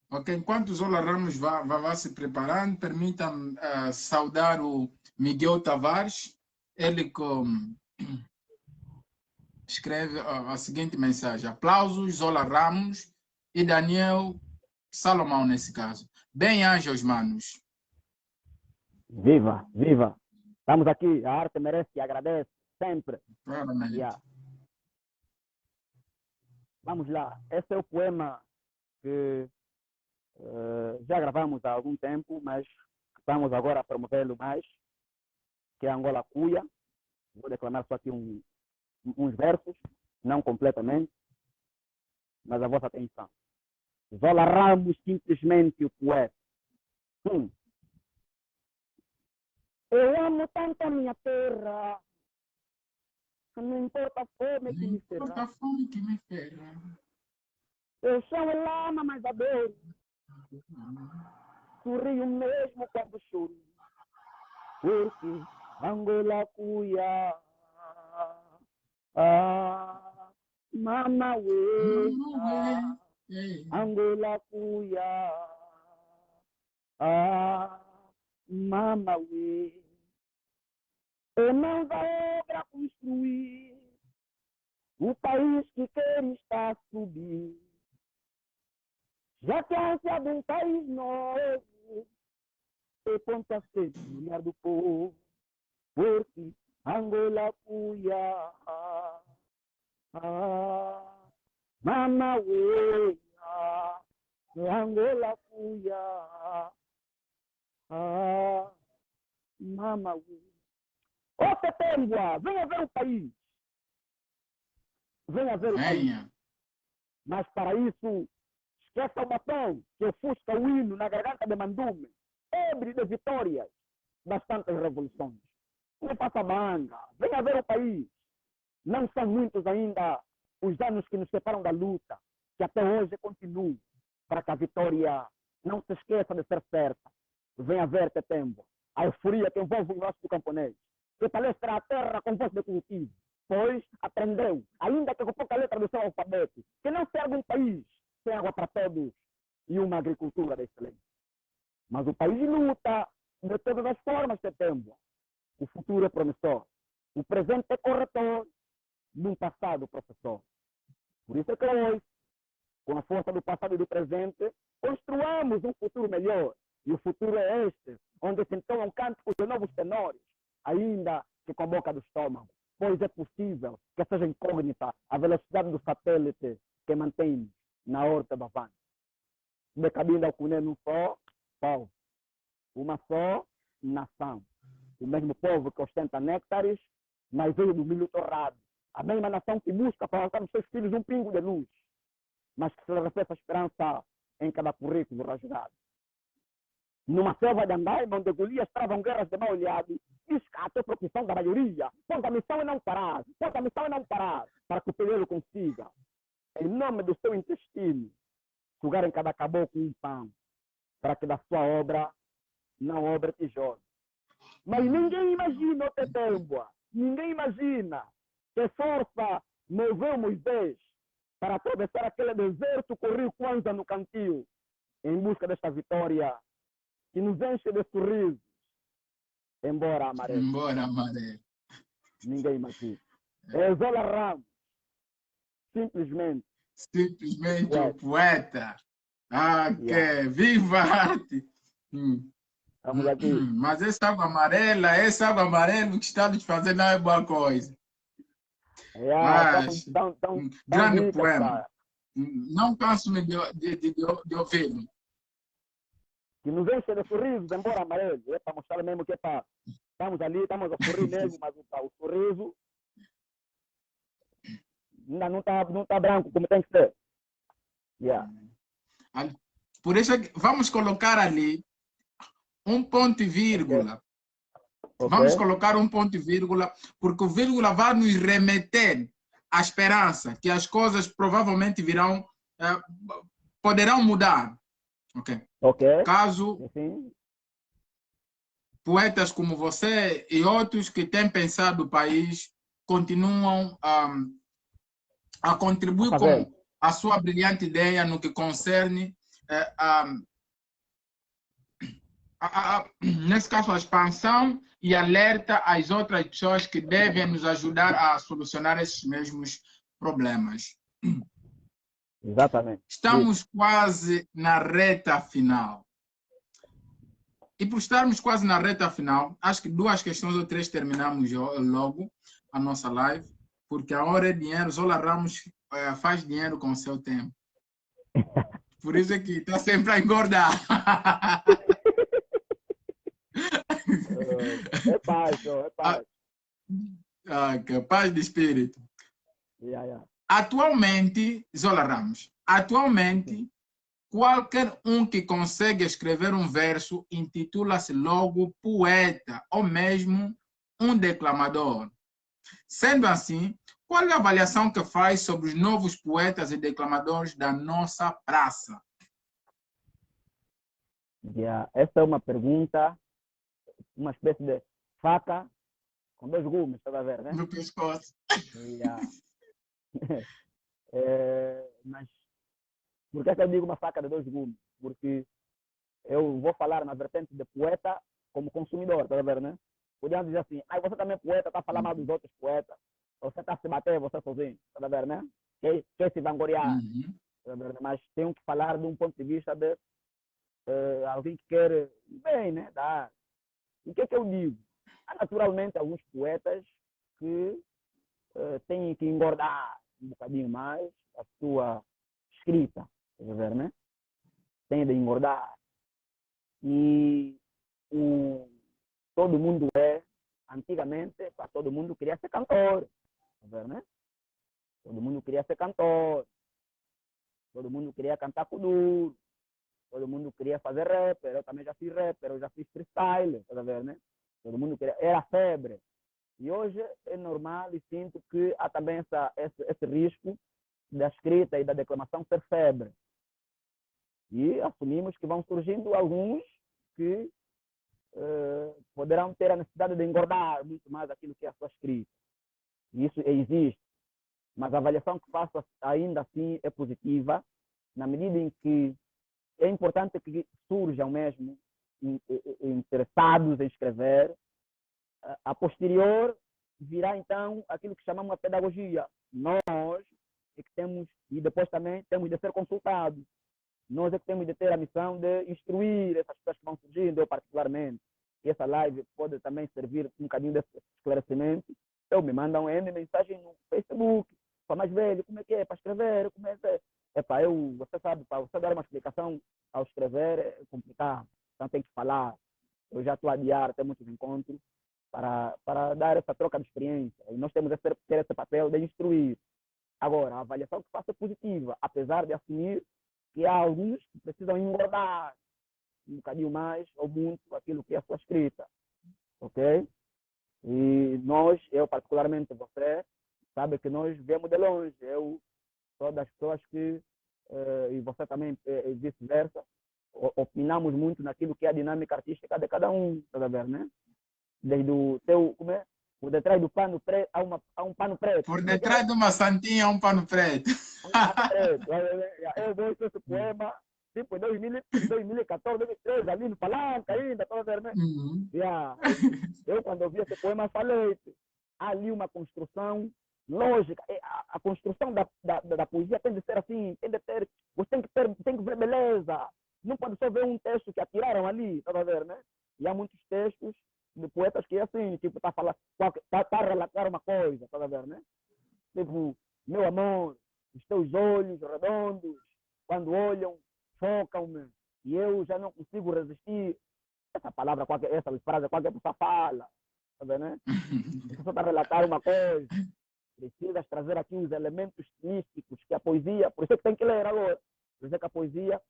Ok, enquanto o Zola Ramos vai se preparando, permita-me saudar o Miguel Tavares. Ele escreve a seguinte mensagem: aplausos, Zola Ramos e Daniel Salomão, nesse caso. Bem-aja, os manos. Viva, viva. Estamos aqui, a arte merece e agradece sempre. Claramente. Yeah. Vamos lá, esse é o poema que já gravamos há algum tempo, mas estamos agora a promovê-lo mais, que é Angola Cuia. Vou declamar só aqui uns versos, não completamente, mas a vossa atenção. Zola Ramos, simplesmente o poeta. Eu amo tanto a minha terra, que não importa a fome que me ferra. Não importa a fome que me ferra. Eu sou a lama, mas adoro. Sorrio mesmo quando choro. Porque Angola Cuia, Mama Weia, Angola Cuia, Mama Weia. Eu não da obra construir o país que quer está a subir. Já que a ânsia de um país novo é ponto a ser mulher do povo, porque Angola Cuia, Mama Weia, Angola Cuia, Mama Weia. Ô Setembro, venha ver o país. Venha ver o país. Mas para isso, esqueça o batom que ofusca o hino na garganta de Mandume, ebre de vitórias das tantas revoluções. Não faça manga, venha ver o país. Não são muitos ainda os anos que nos separam da luta, que até hoje continuam, para que a vitória não se esqueça de ser certa. Venha ver, Tetembo, a euforia que envolve o nosso camponês, que palestra a terra com voz de cultivo, pois aprendeu, ainda que com pouca letra do seu alfabeto, que não se ergue um país sem água para todos e uma agricultura de excelência. Mas o país luta de todas as formas, Setembro. O futuro é promissor. O presente é corretor de um passado professor. Por isso é que hoje, com a força do passado e do presente, construamos um futuro melhor. E o futuro é este, onde se entoam cânticos de novos tenores, ainda que com a boca do estômago. Pois é possível que seja incógnita a velocidade do satélite que mantém na horta da van. De cabine ao cunê num só povo, uma só nação. O mesmo povo que ostenta néctares, mas veio do milho torrado. A mesma nação que busca para alcançar nos seus filhos um pingo de luz, mas que se reflete a esperança em cada currículo rasgado. Numa selva de andaime, onde Golias travam guerras de mal olhado, escata a profissão da maioria. Pois a missão é não parar, para que o peleiro consiga, em nome do seu intestino, sugar em cada caboclo um pão, para que da sua obra não obra tijolo. Mas ninguém imagina o Tetemboa, ninguém imagina que força moveu Moisés para atravessar aquele deserto com o rio Kwanza no cantil, em busca desta vitória que nos enche de sorrisos, embora a maré. Ninguém imagina. É Zola Ramos, simplesmente o poeta. Que viva a arte! Estamos aqui. Mas essa água amarela, o que está a fazer não é boa coisa. Mas, Tão grande dicas poema. para Não canso-me de ouvi-lo. que nos enche de sorrisos, embora amarelo. É para mostrar mesmo que é para. Estamos ali, estamos a sorrir mesmo, mas o sorriso ainda não tá branco como tem que ser. Yeah. Por isso, vamos colocar ali um ponto e vírgula. Okay. Vamos colocar um ponto e vírgula, porque o vírgula vai nos remeter à esperança que as coisas provavelmente virão, poderão mudar. Ok. Caso poetas como você e outros que têm pensado o país continuam a contribuir com a sua brilhante ideia no que concerne, nesse caso, a expansão e alerta às outras pessoas que devem nos ajudar a solucionar esses mesmos problemas. Exatamente. Estamos quase na reta final. E por estarmos quase na reta final, acho que 2 questões ou 3 terminamos logo a nossa live, porque a hora é dinheiro. Zola Ramos faz dinheiro com o seu tempo. Por isso é que está sempre a engordar. É paz, é paz. Paz de espírito. Yeah. Atualmente, Zola Ramos, qualquer um que consegue escrever um verso intitula-se logo poeta ou mesmo um declamador. Sendo assim, qual é a avaliação que faz sobre os novos poetas e declamadores da nossa praça? Yeah. Essa é uma pergunta, uma espécie de faca com 2 gumes, está a ver, né? No pescoço. Yeah. Mas por que eu digo uma faca de 2 gumes? Porque eu vou falar na vertente de poeta como consumidor, está a ver, né? Podíamos dizer assim, você também é poeta, está a falar mal dos outros poetas. Você está a se bater, você sozinho, está a ver, né? Quer se vangloriar. Tá a ver, né? Mas tenho que falar de um ponto de vista de alguém que quer bem, né? Dar. O que é que eu digo? Há naturalmente alguns poetas que têm que engordar um bocadinho mais a sua escrita, tá a ver, né? Tem de engordar. E todo mundo antigamente, todo mundo queria ser cantor, tá a ver, né? Todo mundo queria ser cantor, todo mundo queria cantar kuduro, todo mundo queria fazer rapper, eu também já fiz rapper, eu já fiz freestyle, tá a ver, né? Todo mundo queria, era febre. E hoje é normal e sinto que há também esse risco da escrita e da declamação ser febre. E assumimos que vão surgindo alguns que poderão ter a necessidade de engordar muito mais aquilo que é a sua escrita. E isso existe. Mas a avaliação que faço ainda assim é positiva, na medida em que é importante que surjam mesmo interessados em escrever. A posterior virá então aquilo que chamamos de pedagogia. Nós é que temos, e depois também temos de ser consultados. Nós é que temos de ter a missão de instruir essas pessoas que vão surgindo, eu particularmente. E essa live pode também servir um bocadinho desse esclarecimento. Eu me mandam mensagem no Facebook, para mais velho, como é que é para escrever, como é que é. Você sabe, para você dar uma explicação ao escrever é complicado. Então tem que falar. Eu já estou a adiar até muitos encontros para dar essa troca de experiência. E nós temos que ter esse papel de instruir. Agora, a avaliação que faço é positiva, apesar de assumir que há alguns que precisam engordar um bocadinho mais ou muito aquilo que é a sua escrita. Ok? E nós, eu particularmente, você, sabe que nós vemos de longe. Eu sou das pessoas que, e você também, e vice-versa, opinamos muito naquilo que é a dinâmica artística de cada um, tá a ver, né? Desde o teu, como é? Por detrás do pano preto, há um pano preto. Por detrás de uma santinha há um pano preto. Um pano preto. Eu gosto desse poema, tipo, em 2014, 2013, ali no Palanque ainda, tá a ver, né? Eu, quando ouvi esse poema, falei, há ali uma construção lógica. A construção da poesia tem de ser assim, você tem que ver beleza. Não pode só ver um texto que atiraram ali, tá a ver, né? E há muitos textos de poetas que é assim, tipo, tá a relatar uma coisa, tá a ver, né? Tipo, meu amor, os teus olhos redondos, quando olham, chocam-me, e eu já não consigo resistir. Essa palavra, essa frase, qualquer pessoa fala, tá vendo, né? A pessoa está a relatar uma coisa, precisas trazer aqui os elementos místicos que a poesia, por isso é que tem que ler agora, por isso é que a poesia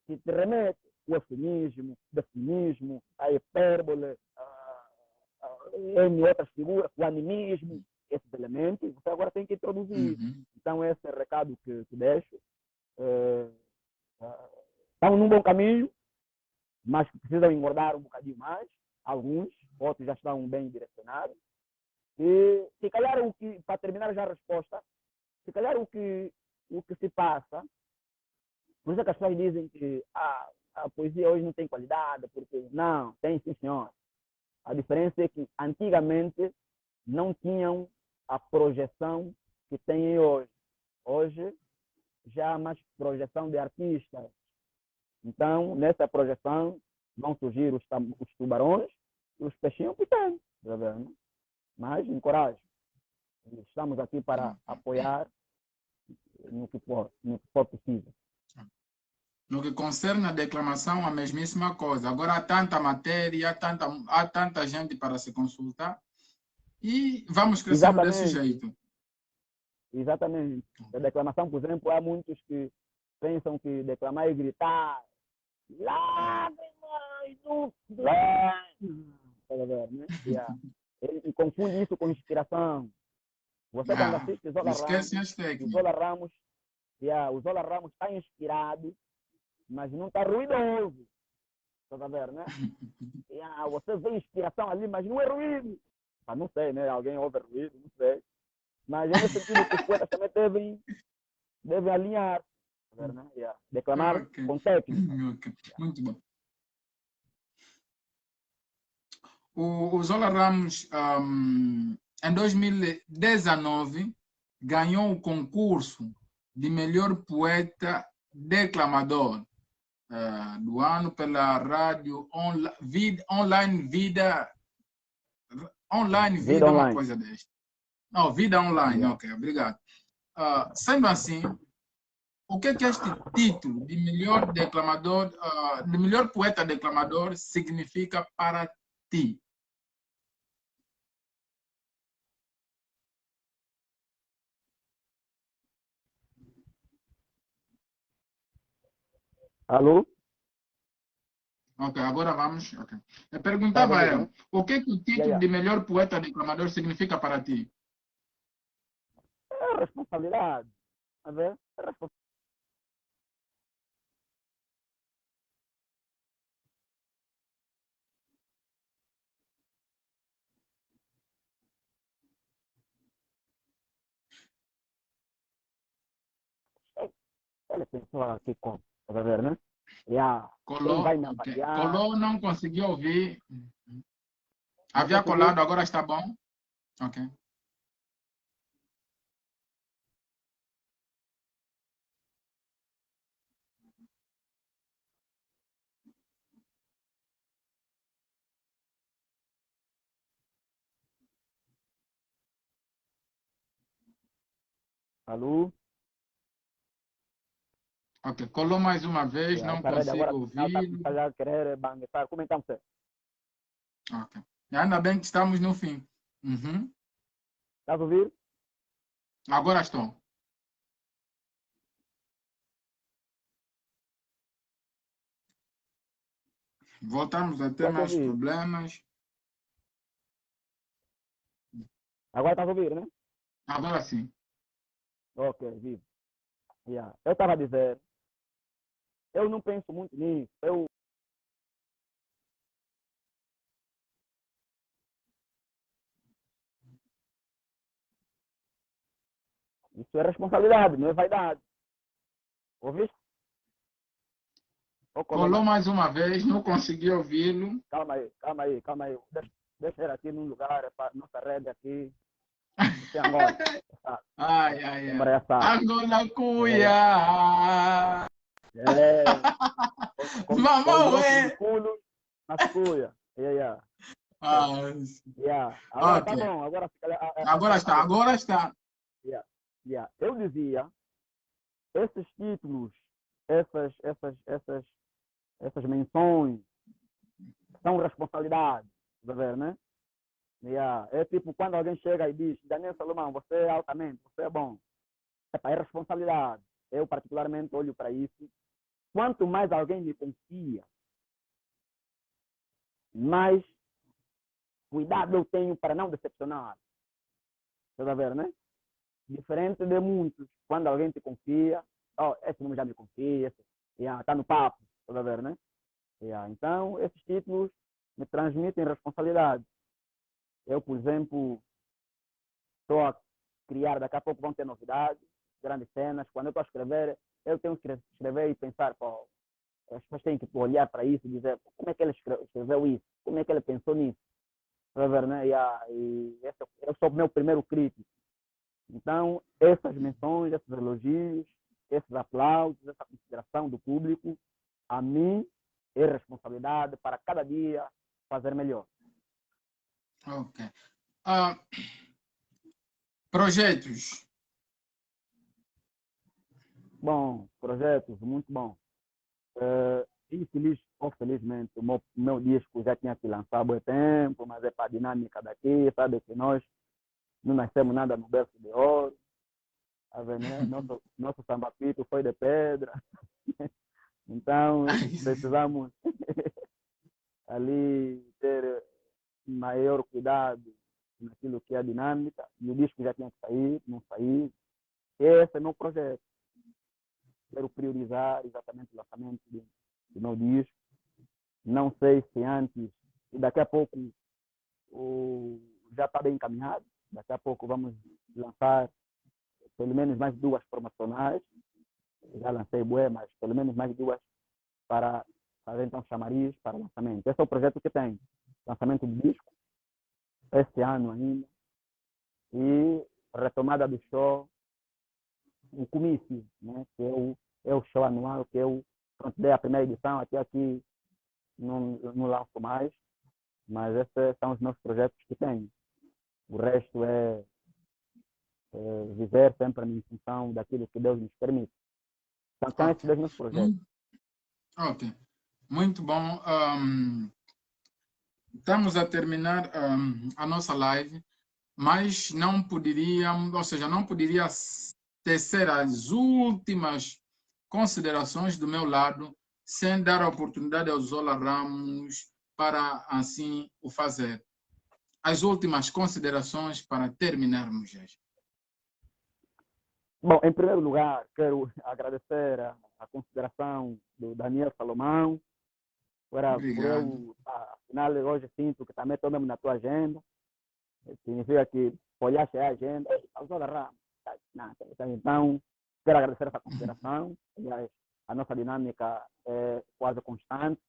te remete o eufemismo, o definismo, a hipérbole, em outras figuras, o animismo, esses elementos, você agora tem que introduzir. Então, esse é o recado que deixo. Estamos num bom caminho, mas precisam engordar um bocadinho mais, alguns, outros já estão bem direcionados. E, se calhar, para terminar já a resposta, se calhar o que se passa, por isso é que as pessoas dizem que a poesia hoje não tem qualidade, porque não, tem sim, senhor. A diferença é que antigamente não tinham a projeção que têm hoje. Hoje já há mais projeção de artistas. Então, nessa projeção vão surgir os tubarões e os peixinhos pequenos. Mas encorajo. Estamos aqui para apoiar no que for possível. No que concerne a declamação, a mesmíssima coisa. Agora há tanta matéria, há tanta gente para se consultar e vamos crescendo desse jeito. Exatamente. A declamação, por exemplo, há muitos que pensam que declamar é gritar. Lágrimas do né? Ele confunde isso com inspiração. Você quando assiste Zola Ramos, o Zola Ramos está inspirado, mas não está ruidoso. Está a ver, né? Você vê inspiração ali, mas não é ruído. Não sei, né? Alguém ouve ruído, não sei. Mas é nesse sentido que os poetas também devem alinhar. Tá ver, né? Declamar com técnica. Muito bom. O Zola Ramos, em 2019, ganhou o concurso de melhor poeta declamador do ano pela rádio online Vida, uma coisa desta. Não, Vida Online, ok, obrigado. Sendo assim, o que este título de melhor declamador, de melhor poeta declamador significa para ti? Alô? Ok, agora vamos. Okay. Eu perguntava o que o título de melhor poeta declamador significa para ti? É responsabilidade. A ver? É responsabilidade. Ele pensou aqui como, tá ver, né? Colou, não conseguiu ouvir. Havia colado, agora está bom? Ok. Alô? Ok, colou mais uma vez, não consigo ouvir. Está querer banguetar. Como então você? Ok. Ainda bem que estamos no fim. Estás a ouvir? Agora estou. Voltamos a ter mais problemas. Agora estás a ouvir, né? Agora sim. Ok, vivo. Eu estava a dizer, eu não penso muito nisso. Isso é responsabilidade, não é vaidade. Ouviste? Colou mais uma vez, não consegui ouvi-lo. Calma aí. Deixa eu ir aqui num lugar, nossa rede aqui. Isso é Angola. Ai. Angola cuia. Mamãe, é. Na cuia. Yeah. Ah, Yeah. Agora ok. tá bom, agora Agora tá está, bom. agora está. Yeah. Yeah. Eu dizia, esses títulos, essas, essas, essas, essas menções são responsabilidades, tá ver, né? Yeah. É tipo quando alguém chega e diz, Daniel Salomão, você é altamente, você é bom. É responsabilidade. Eu particularmente olho para isso. Quanto mais alguém me confia, mais cuidado eu tenho para não decepcionar. Está a ver, né? Diferente de muitos, quando alguém te confia, oh, esse nome já me confia, está no papo, está a ver, né? Então, esses títulos me transmitem responsabilidade. Eu, por exemplo, estou a criar, daqui a pouco vão ter novidades, grandes cenas. Quando eu estou a escrever, eu tenho que escrever e pensar, pô, as pessoas têm que olhar para isso e dizer como é que ele escreveu isso, como é que ele pensou nisso. Está a ver, né? E esse, eu sou o meu primeiro crítico. Então, essas menções, esses elogios, esses aplausos, essa consideração do público, a mim é responsabilidade para cada dia fazer melhor. Ok. Projetos. Bom, projetos, muito bom. Infeliz ou felizmente, o meu disco já tinha que lançar há muito tempo, mas é para a dinâmica daqui, sabe que nós não nascemos nada no berço de ouro. Né? Nosso sambapito foi de pedra. Então, precisamos ali ter maior cuidado naquilo que é a dinâmica. E o disco já tinha que sair, não sair. Esse é o meu projeto. Quero priorizar exatamente o lançamento do meu disco. Não sei se antes, e daqui a pouco já está bem encaminhado. Daqui a pouco vamos lançar pelo menos mais 2 promocionais. Já lancei bué, mas pelo menos mais 2 para fazer então chamariz para lançamento. Esse é o projeto que tem. Lançamento do disco, este ano ainda. E retomada do show, o comício, né? Que é o show anual, que eu dei a primeira edição, até aqui não lanço mais. Mas esses são os meus projetos que tenho. O resto é viver sempre em função daquilo que Deus nos permite. Então, são esses 2 meus projetos. Ok. Muito bom. Estamos a terminar a nossa live, mas não poderíamos, ou seja, não poderia tecer as últimas considerações do meu lado sem dar a oportunidade ao Zola Ramos para assim o fazer. As últimas considerações para terminarmos. Bom, em primeiro lugar, quero agradecer a consideração do Daniel Salomão, por Obrigado. eu, afinal, hoje sinto que também estou mesmo na tua agenda. Significa que olhaste a agenda, então, quero agradecer essa consideração. Aliás, a nossa dinâmica é quase constante.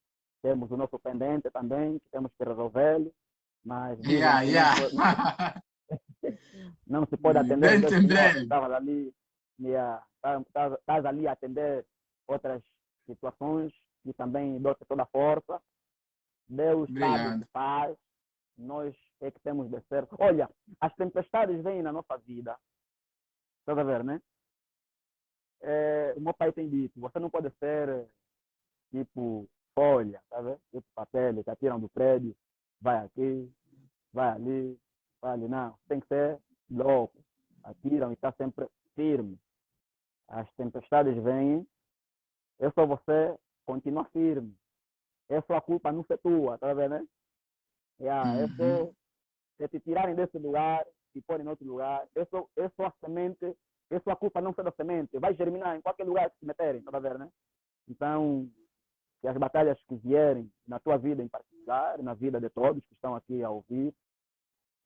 Temos o nosso pendente também, que temos que resolvê-lo, mas dizem que não se pode atender os 2 primeiros. Estava ali, estás ali a atender outras situações e também dou-te toda a força. Deus sabe o que faz, nós é que temos de ser. Olha, as tempestades vêm na nossa vida, estás a ver, né? O meu pai tem dito, você não pode ser tipo folha, tá vendo? Tipo papel que atiram do prédio, vai aqui, vai ali, não. Tem que ser louco, atiram e está sempre firme. As tempestades vêm, é só você continuar firme. É só a culpa não ser tua, tá vendo, né? É só te tirarem desse lugar e porem em outro lugar. É só a semente, é só a culpa não ser da semente. Vai germinar em qualquer lugar que se meterem, tá vendo, né? Então, que as batalhas que vierem na tua vida em particular, na vida de todos que estão aqui a ouvir,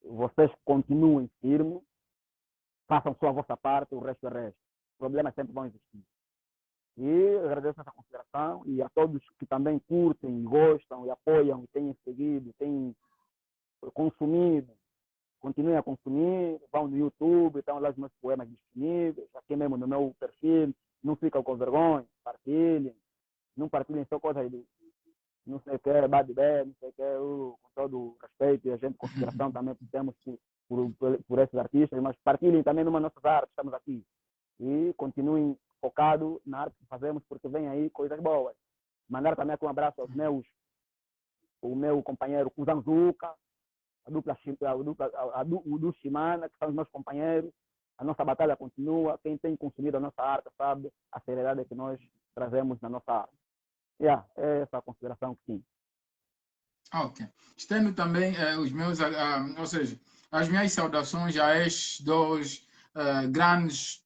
vocês continuem firmes, façam só a vossa parte, o resto é resto. Problemas sempre vão existir. E agradeço essa consideração e a todos que também curtem, gostam e apoiam, e têm seguido, têm consumido. Continuem a consumir, vão no YouTube, estão lá os meus poemas disponíveis, aqui mesmo no meu perfil, não ficam com vergonha, partilhem, não partilhem só coisas não sei o que, Badibé, não sei o que, com todo o respeito e a gente consideração também que temos por esses artistas, mas partilhem também numa nossas artes, estamos aqui. E continuem focados na arte que fazemos, porque vem aí coisas boas. Mandar também aqui um abraço aos o meu companheiro Kuzanzuka, o do Shimana, que são os meus companheiros. A nossa batalha continua. Quem tem consumido a nossa arte sabe a seriedade que nós trazemos na nossa arte. É essa a consideração que sim. Ok. Estendo também os meus, ou seja, as minhas saudações a estes dois grandes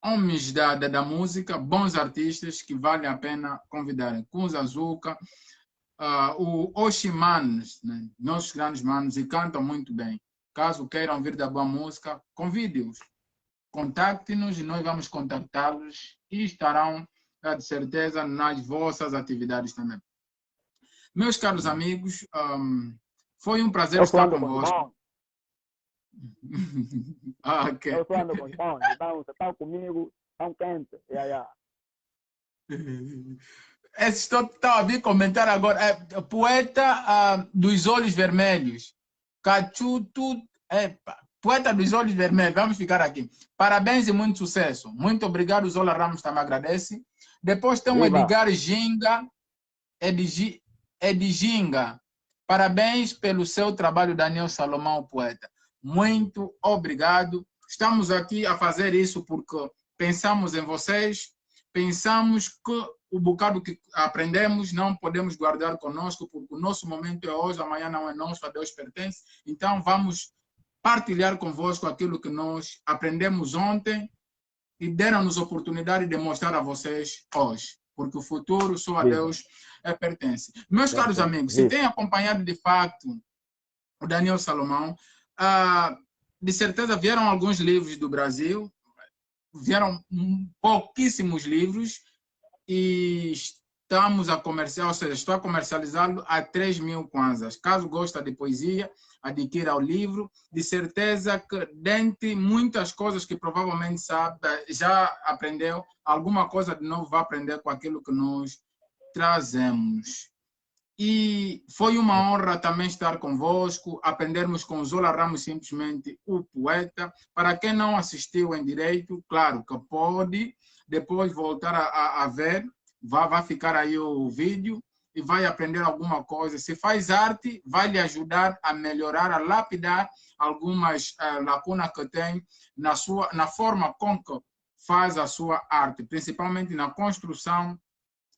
homens da música, bons artistas que vale a pena convidar. Kunzazuka, o Oshimanos, né? Nossos grandes manos, e cantam muito bem. Caso queiram vir da boa música, convide-os. Contacte-nos e nós vamos contactá-los e estarão, de certeza, nas vossas atividades também. Meus caros amigos, foi um prazer estar convosco. Okay. Eu estou andando com os bons, então você está comigo, tão quente. Estou a vir comentar agora. Poeta dos olhos vermelhos. Cachuto. Poeta dos olhos vermelhos. Vamos ficar aqui. Parabéns e muito sucesso. Muito obrigado. Zola Ramos também agradece. Depois tem o Edgar Ginga. Edginga. Parabéns pelo seu trabalho, Daniel Salomão, poeta. Muito obrigado. Estamos aqui a fazer isso porque pensamos em vocês, pensamos que o bocado que aprendemos não podemos guardar conosco, porque o nosso momento é hoje, amanhã não é nosso, a Deus pertence. Então, vamos partilhar convosco aquilo que nós aprendemos ontem e deram-nos oportunidade de mostrar a vocês hoje, porque o futuro só a Deus pertence. Meus caros amigos, se têm acompanhado de fato o Daniel Salomão, de certeza vieram alguns livros do Brasil, vieram pouquíssimos livros e estamos a comercializar, ou seja, estou a comercializá-lo a 3.000 kwanzas. Caso goste de poesia, adquira o livro. De certeza que, dentre muitas coisas que provavelmente sabe, já aprendeu, alguma coisa de novo vai aprender com aquilo que nós trazemos. E foi uma honra também estar convosco, aprendermos com Zola Ramos, simplesmente o poeta. Para quem não assistiu em direito, claro que pode depois voltar a ver, vai ficar aí o vídeo e vai aprender alguma coisa. Se faz arte, vai lhe ajudar a melhorar, a lapidar algumas lacunas que tem na forma com que faz a sua arte, principalmente na construção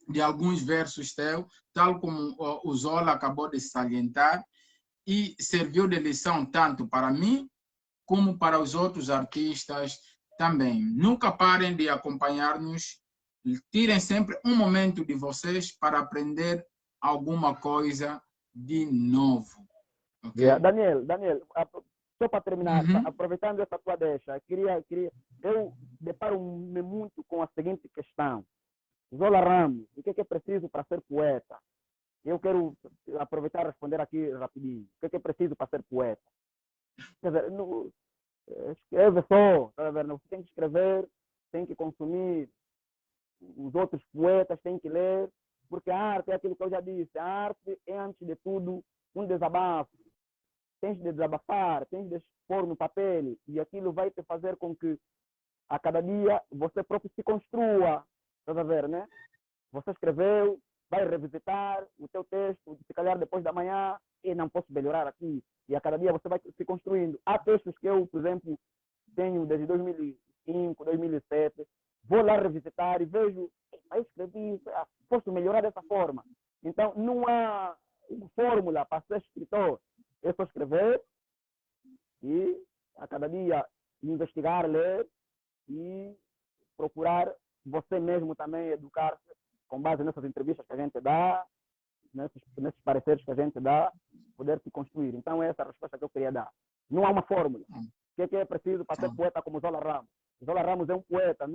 de alguns versos teus, tal como o Zola acabou de salientar, e serviu de lição tanto para mim como para os outros artistas também. Nunca parem de acompanhar-nos, tirem sempre um momento de vocês para aprender alguma coisa de novo. Okay? Daniel, só para terminar, aproveitando essa tua deixa, eu deparo-me muito com a seguinte questão. Zola Ramos, o que é preciso para ser poeta? Eu quero aproveitar e responder aqui rapidinho. O que é preciso para ser poeta? Quer dizer, escreve só, tá vendo? Você tem que escrever, tem que consumir os outros poetas, tem que ler, porque a arte é aquilo que eu já disse, a arte é, antes de tudo, um desabafo. Tens de desabafar, tens de pôr no papel, e aquilo vai te fazer com que a cada dia você próprio se construa. Estás a ver, né? Você escreveu, vai revisitar o teu texto, se calhar depois da manhã, e não posso melhorar aqui. E a cada dia você vai se construindo. Há textos que eu, por exemplo, tenho desde 2005, 2007, vou lá revisitar e vejo, eu escrevi, posso melhorar dessa forma. Então, não há fórmula para ser escritor. É só escrever e a cada dia investigar, ler e procurar você mesmo também educar-se com base nessas entrevistas que a gente dá, nesses pareceres que a gente dá, poder se construir. Então, essa é a resposta que eu queria dar. Não há uma fórmula. O que é preciso para ser poeta como Zola Ramos? Zola Ramos é um poeta,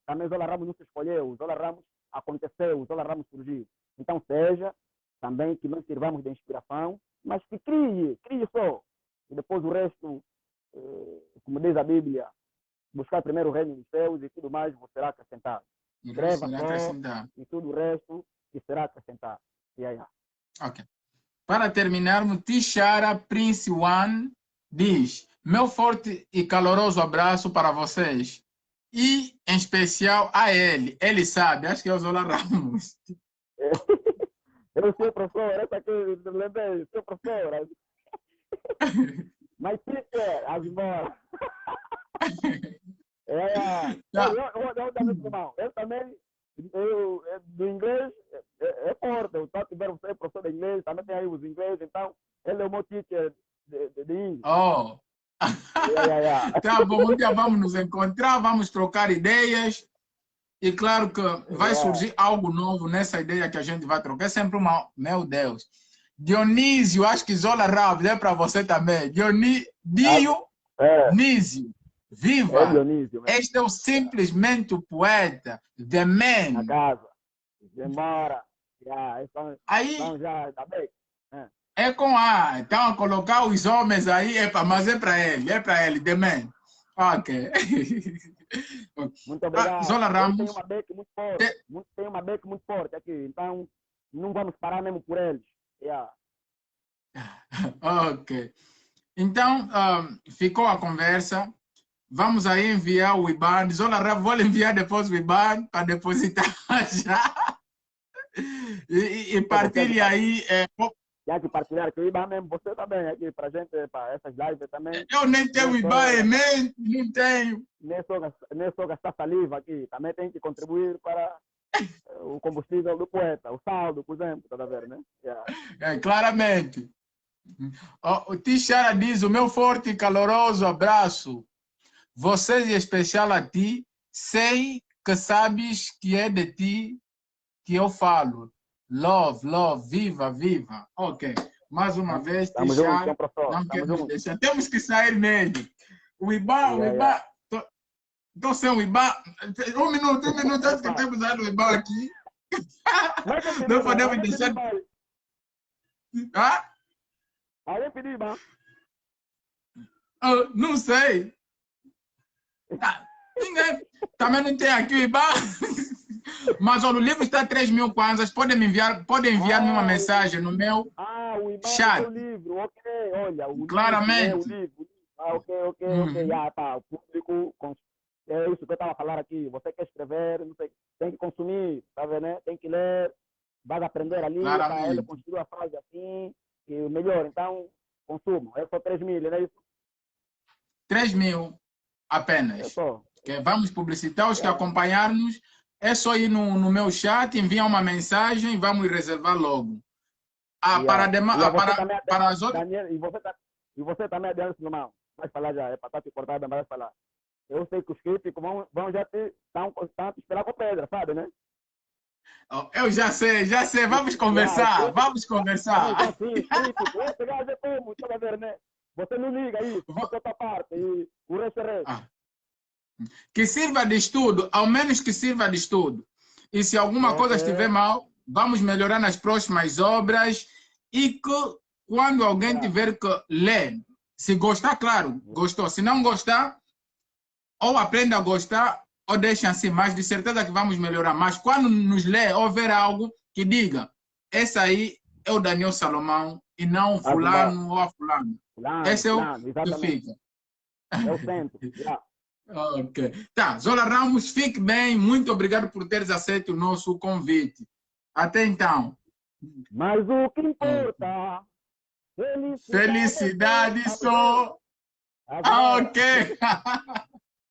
também Zola Ramos não se escolheu, Zola Ramos aconteceu, Zola Ramos surgiu. Então, seja também que nós sirvamos de inspiração, mas que crie só. E depois o resto, como diz a Bíblia, buscar primeiro o reino dos céus e tudo mais vos será acrescentado. Escreva só e tudo o resto que será acrescentado. Yeah, yeah. Ok. Para terminarmos, Tishara Prince One diz: meu forte e caloroso abraço para vocês. E, em especial, a ele. Ele sabe, acho que é o Zola Ramos. Eu sou professor, essa que eu lembrei, sou professor. Mas teacher, as embora. Tá. Eu também, irmão. Eu também, do inglês, é forte. Eu estou tiver você professor de inglês, também tem aí os ingleses, então ele é o meu teacher de inglês. Oh. Tá bom, um dia vamos nos encontrar, vamos trocar ideias. E claro que vai surgir algo novo nessa ideia que a gente vai trocar. É sempre uma. Meu Deus. Dionísio, acho que Zola Rápido é para você também. Dionísio, viva! É Dionísio. Este é o simplesmente o poeta, the man. Na casa. Demora. Aí, já, tá bem. é com A. Então, colocar os homens aí, mas é para ele, the man. Ok. Muito obrigado. Zola Ramos. Tem uma beca muito forte. Tem uma beca muito forte aqui. Então, não vamos parar mesmo por eles. Yeah. Ok. Então, ficou a conversa. Vamos aí enviar o IBAN. Zola Ramos, vou enviar depois o IBAN para depositar já. E partilhe aí. Já que partilhar aqui o IBAN mesmo, você também aqui para gente, para essas lives também. Eu nem tenho IBAN, nem tenho. Nem só gastar saliva aqui, também tem que contribuir para o combustível do poeta, o saldo, por exemplo, tá vendo, né? Yeah. Claramente. O Tixara diz: o meu forte e caloroso abraço. Vocês, em especial a ti, sei que sabes que é de ti que eu falo. Love, love, viva, viva. Ok. Mais uma vez, Tixara, não quero deixar. Temos que sair mesmo. O IBAN, estou sem o IBAN. Um minuto, antes que temos o IBAN aqui. Não podemos deixar. Alguém pediu IBAN? Não sei. Ninguém. Também não tem aqui o IBAN. Mas o livro está a 3.000 kwanzas. Podem enviar-me uma mensagem no meu o IBAN chat. É o livro, ok. Olha, o claramente. Livro, é o livro. Ok. Já, tá. O público. É isso que eu estava a falar aqui. Você quer escrever, não sei, tem que consumir, tá vendo, né? Tem que ler, vai aprender ali, tá? Ele construiu a frase assim, e melhor. Então, consumo. É só 3.000, não é isso? 3.000 apenas. Vamos publicitar os que acompanhar-nos. É só ir no meu chat, enviar uma mensagem e vamos reservar logo. Para as outras. Daniel, e você também, Adriano Silomão, vai falar já, é para estar te cortado, mas vai falar. Eu sei que os críticos vão já estão te esperar com pedra, sabe, né? Eu já sei. Vamos conversar. Sim, crítico. Esse gajo é como, tá a ver, né? Você não liga isso, faz outra parte, e o resto é resto. Que sirva de estudo, ao menos que sirva de estudo. E se alguma coisa estiver mal, vamos melhorar nas próximas obras e que quando alguém tiver que ler, se gostar, claro, gostou. Se não gostar, ou aprenda a gostar ou deixa assim, mas de certeza que vamos melhorar. Mas quando nos ler ou ver algo que diga, esse aí é o Daniel Salomão e não fulano ou a fulano. Esse é o que fica. É o centro. Ok. Tá, Zola Ramos, fique bem. Muito obrigado por teres aceito o nosso convite. Até então. Mas o que importa? Felicidade só. Ok.